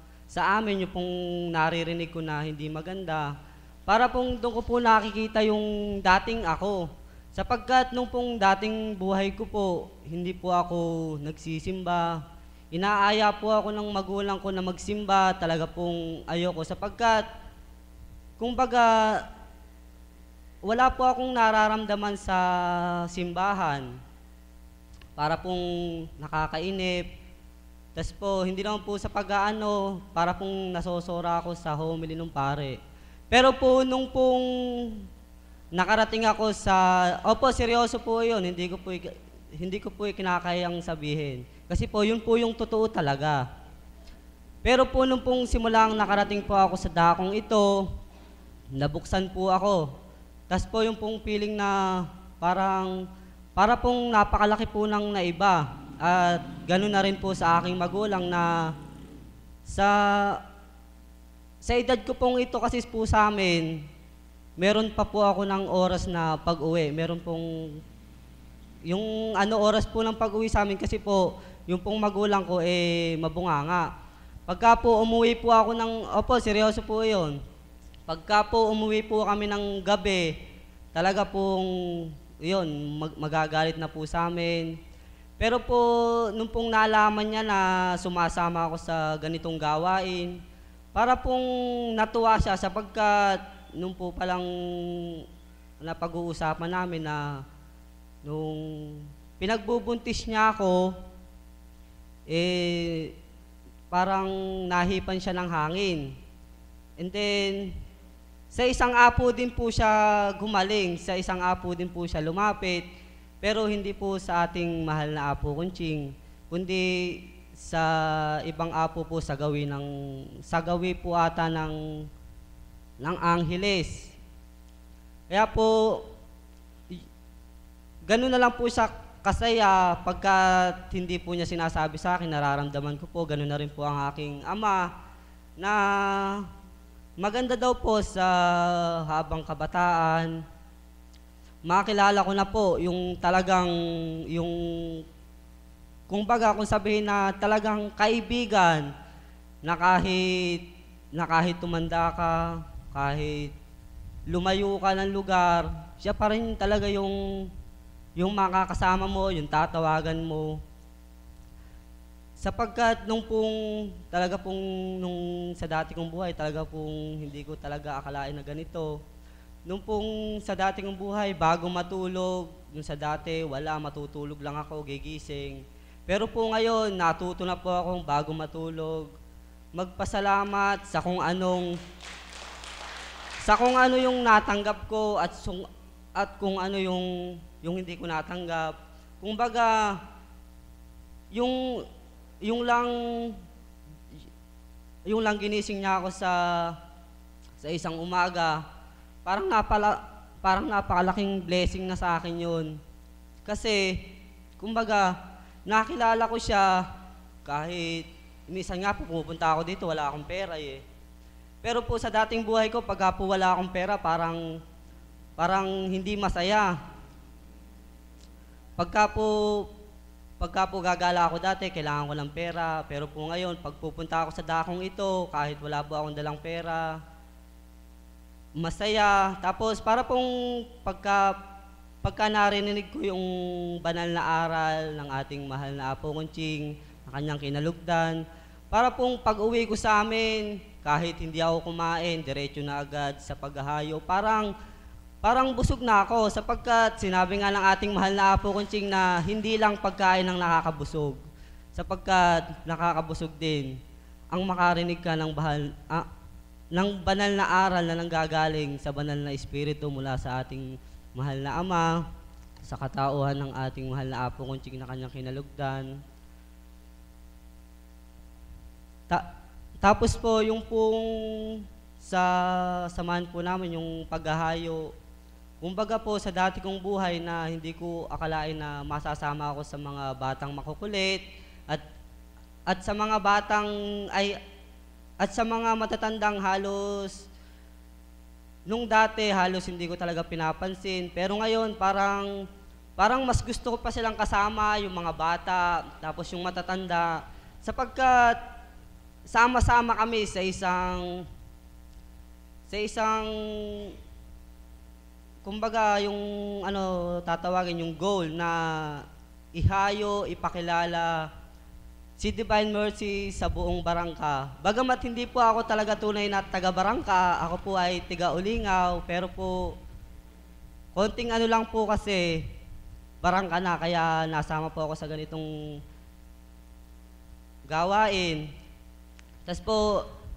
Speaker 21: amin, yung pong naririnig ko na hindi maganda, para pong doon ko po nakikita yung dating ako. Sapagkat nung pong dating buhay ko po, hindi po ako nagsisimba. Inaaya po ako ng magulang ko na magsimba, talaga pong ayoko. Sapagkat, kumbaga, wala po akong nararamdaman sa simbahan. Para pong nakakainip. Tas po, hindi naman po sa pag-aano, para pong nasosora ako sa homily ng pare. Pero po, nung pong nakarating ako sa, opo, seryoso po yun, hindi ko po kinakayang sabihin. Kasi po, yun po yung totoo talaga. Pero po, nung pong simulang nakarating po ako sa dakong ito, nabuksan po ako. Tas po, yung pong feeling na para pong napakalaki po ng naiba. At gano'n na rin po sa aking magulang na sa edad ko pong ito kasi po sa amin, meron pa po ako ng oras na pag-uwi. Meron pong, yung oras po ng pag-uwi sa amin kasi po, yung pong magulang ko mabunganga. Pagka po umuwi po ako opo, seryoso po yun. Pagka po umuwi po kami ng gabi, talaga pong, yun, magagalit na po sa amin. Pero po, nung pong nalaman niya na sumasama ako sa ganitong gawain, para pong natuwa siya sapagkat nung po palang napag-uusapan namin na nung pinagbubuntis niya ako, parang nahipan siya ng hangin. And then, sa isang apo din po siya gumaling, sa isang apo din po siya lumapit. Pero hindi po sa ating mahal na Apo Kunching, kundi sa ibang apo po sa gawi po ata ng Angeles. Kaya po, ganun na lang po siya kasaya pagkat hindi po niya sinasabi sa akin, nararamdaman ko po, ganun na rin po ang aking ama na maganda daw po sa habang kabataan. Makilala ko na po yung talagang, kung sabihin na talagang kaibigan na kahit tumanda ka, kahit lumayo ka ng lugar, siya pa rin talaga yung makakasama mo, yung tatawagan mo. Sapagkat nung sa dati kong buhay, talaga pong hindi ko talaga akalain na ganito. Nung pong sa dati kong buhay, bago matulog, yung sa dati, matutulog lang ako, gigising. Pero po ngayon, natuto na po akong bago matulog, magpasalamat sa kung ano yung natanggap ko at kung ano yung hindi ko natanggap. Kumbaga, yung lang ginising niya ako sa isang umaga, parang napakalaking blessing na sa akin yun. Kasi, kumbaga, nakilala ko siya kahit minsan nga po pupunta ako dito, wala akong pera eh. Pero po sa dating buhay ko, pagka po wala akong pera, parang hindi masaya. Pagka po gagala ako dati, kailangan ko ng pera. Pero po ngayon, pag pupunta ako sa dakong ito, kahit wala po akong dalang pera, masaya. Tapos para pong pagka narinig ko yung banal na aral ng ating mahal na Apo Kunching, na kanyang kinalugdan, para pong pag-uwi ko sa amin, kahit hindi ako kumain, diretso na agad sa paghahayo, parang busog na ako sapagkat sinabi nga ng ating mahal na Apo Kunching na hindi lang pagkain ang nakakabusog, sapagkat nakakabusog din ang makarinig ka ng banal na aral na nanggagaling sa banal na Espiritu mula sa ating mahal na Ama, sa katauhan ng ating mahal na Apo Kunching na kanyang kinalugdan. Tapos po, yung pong sa samahan po namin, yung paghahayo, kumbaga po sa dati kong buhay na hindi ko akalain na masasama ako sa mga batang makukulit at sa mga at sa mga matatandang halos, nung dati halos hindi ko talaga pinapansin. Pero ngayon parang mas gusto ko pa silang kasama, yung mga bata, tapos yung matatanda. Sapagkat sama-sama kami sa isang kumbaga yung tatawagin yung goal na ihayo, ipakilala si Divine Mercy sa buong barangka. Bagamat hindi po ako talaga tunay na taga-barangka, ako po ay tiga-Ulingaw, pero po konting lang po kasi barangka na, kaya nasama po ako sa ganitong gawain. Tapos po,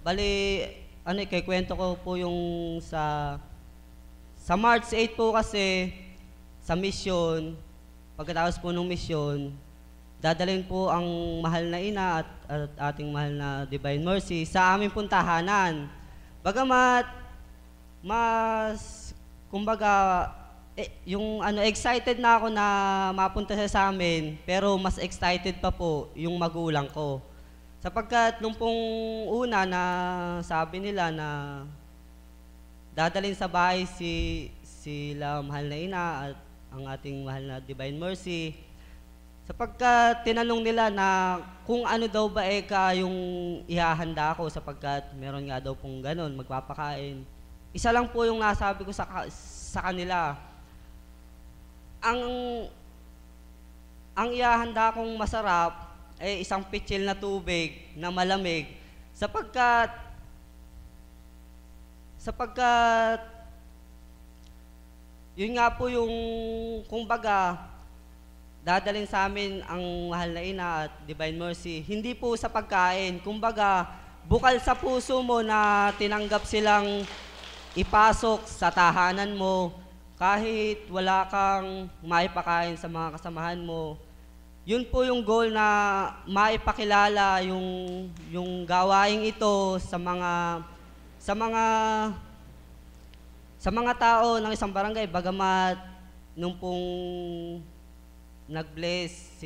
Speaker 21: bali, kwento ko po yung sa March 8 po kasi, sa mission, pagkatapos po ng mission, dadalhin po ang mahal na ina at ating mahal na Divine Mercy sa aming puntahanan. Bagamat, kumbaga, excited na ako na mapunta siya sa amin, pero mas excited pa po yung magulang ko. Sapagkat nung pong una na sabi nila na dadalhin sa bahay sila mahal na ina at ang ating mahal na Divine Mercy, sapagkat tinanong nila na kung ano daw ba yung ihahanda ko sapagkat meron nga daw pong ganun, magpapakain. Isa lang po yung nasabi ko sa kanila. Ang ihahanda kong masarap ay isang pitsil na tubig na malamig sapagkat yun nga po yung kumbaga dadalhin sa amin ang mahal na ina at Divine Mercy. Hindi po sa pagkain, kumbaga bukal sa puso mo na tinanggap silang ipasok sa tahanan mo kahit wala kang maipakain sa mga kasamahan mo. Yun po yung goal na maipakilala yung gawaing ito sa mga tao ng isang barangay. Bagamat nung pong nag-bless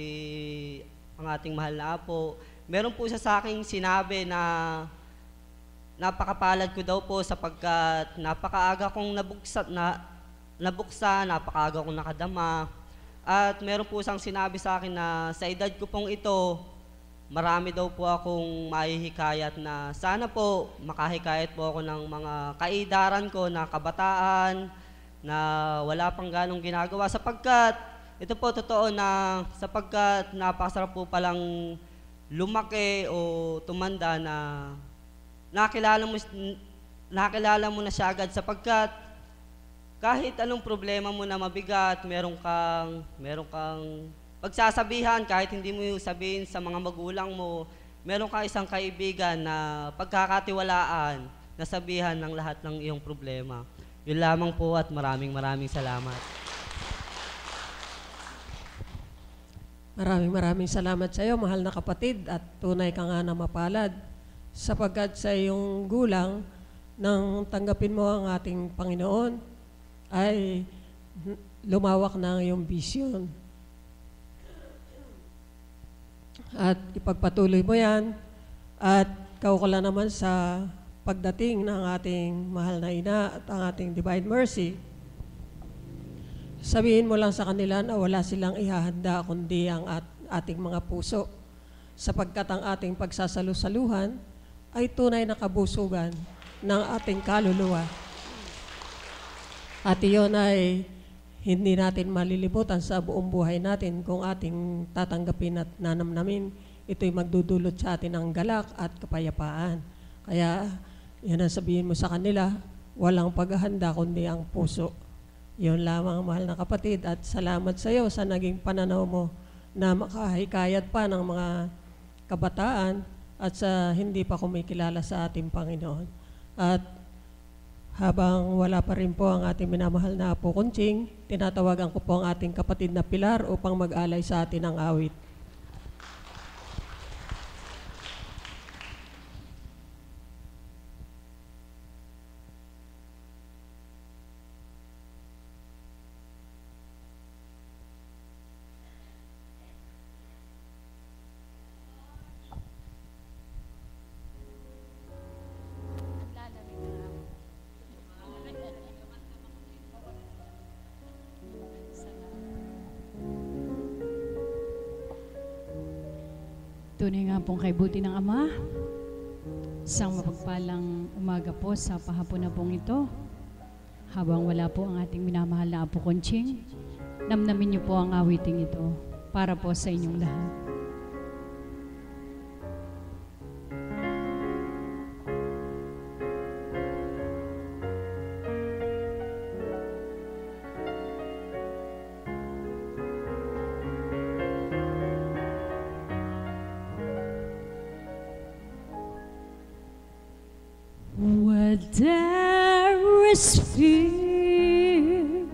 Speaker 21: ang ating mahal na apo, meron po siya sa aking sinabi na napakapalad ko daw po sapagkat napakaaga kong nabuksan, napakaaga kong nakadama. At meron po siyang sinabi sa akin na sa edad ko pong ito, marami daw po akong mahihikayat na sana po makahikayat po ako ng mga kaidaran ko na kabataan na wala pang ganong ginagawa. Sapagkat, ito po totoo na sapagkat napakasarap po palang lumaki o tumanda na nakilala mo na siya agad sapagkat kahit anong problema mo na mabigat, meron kang pagsasabihan kahit hindi mo sabihin sa mga magulang mo, meron kang isang kaibigan na pagkakatiwalaan na sabihan ng lahat ng iyong problema. Yun lamang po at maraming salamat.
Speaker 1: Maraming salamat sa iyo, mahal na kapatid, at tunay ka nga na mapalad sapagkat sa iyong gulang nang tanggapin mo ang ating Panginoon ay lumawak na ang iyong vision. At ipagpatuloy mo yan at kaukala naman sa pagdating ng ating mahal na ina at ang ating Divine Mercy. Sabihin mo lang sa kanila na wala silang ihahanda kundi ang ating mga puso sapagkat ang ating pagsasalusaluhan ay tunay na kabusugan ng ating kaluluwa. At iyon ay hindi natin malilimutan sa buong buhay natin kung ating tatanggapin at nanamnamin. Ito'y magdudulot sa atin ng galak at kapayapaan. Kaya yan ang sabihin mo sa kanila, walang paghahanda kundi ang puso. Yun lamang, mahal na kapatid, at salamat sa iyo sa naging pananaw mo na makahikayat pa ng mga kabataan at sa hindi pa kumikilala sa ating Panginoon. At habang wala pa rin po ang ating minamahal na Apo Kunching, tinatawagan ko po ang ating kapatid na Pilar upang mag-alay sa atin ng awit.
Speaker 10: Tunay nga pong kay buti ng Ama, isang mapagpalang umaga po sa pahapon na pong ito. habang wala po ang ating minamahal na Apo Conching, namnamin niyo po ang awiting ito para po sa inyong lahat. Where there is fear,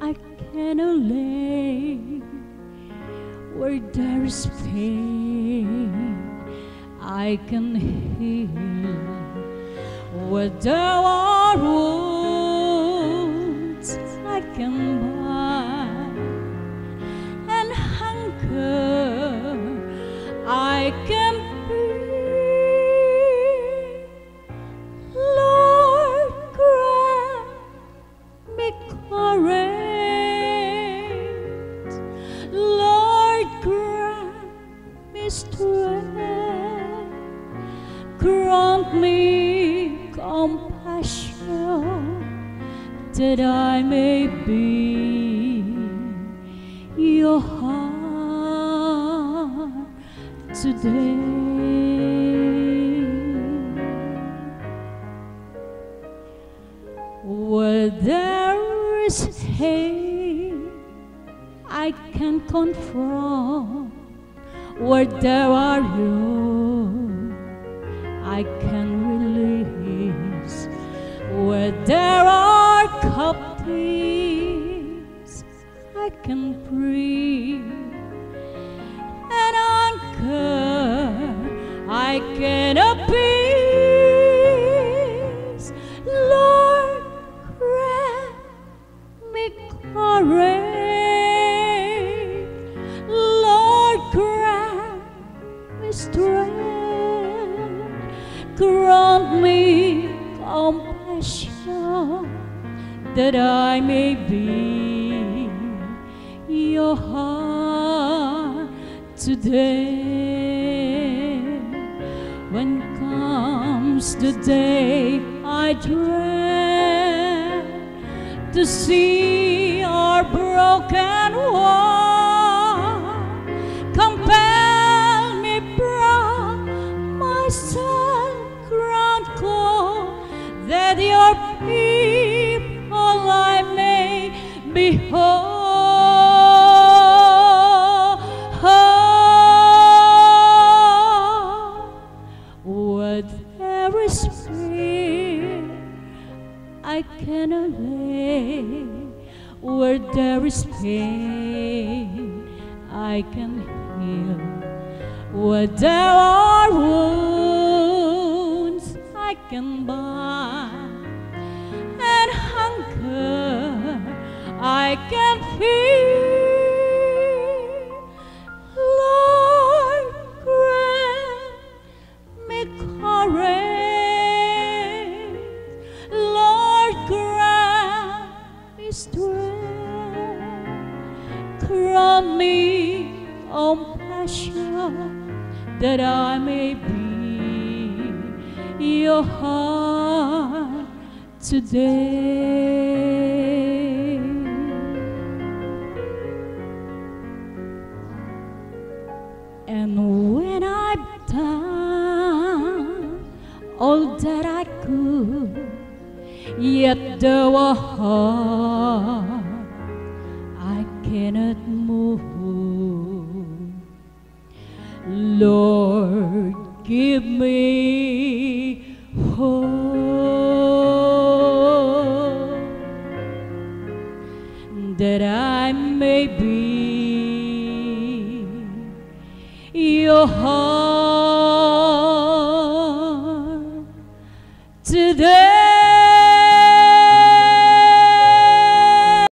Speaker 10: I cannot lay. Where there is pain, I can heal. Where there are wounds, I can bind. And hunger, I can grant me compassion that I may be your heart today. Where there is hate, I can confront. Where there are you, I can release. Where there are captives, I can free. And anchor, I can appease. Lord, grant me courage. Strength, grant me compassion that I may be your heart today. When comes the day I dread to see our broken heart, compel grant call that your people I may behold. Where there is fear, I cannot lay. Where there is pain, I can heal. Where there are wounds, I can bind. And hunger, I can feel. Lord, grant me courage. Lord, grant me strength. Grant me compassion that I may be your heart today. And when I've done all that I could, yet there were heart I cannot move. Lord, give me hope that I may be your heart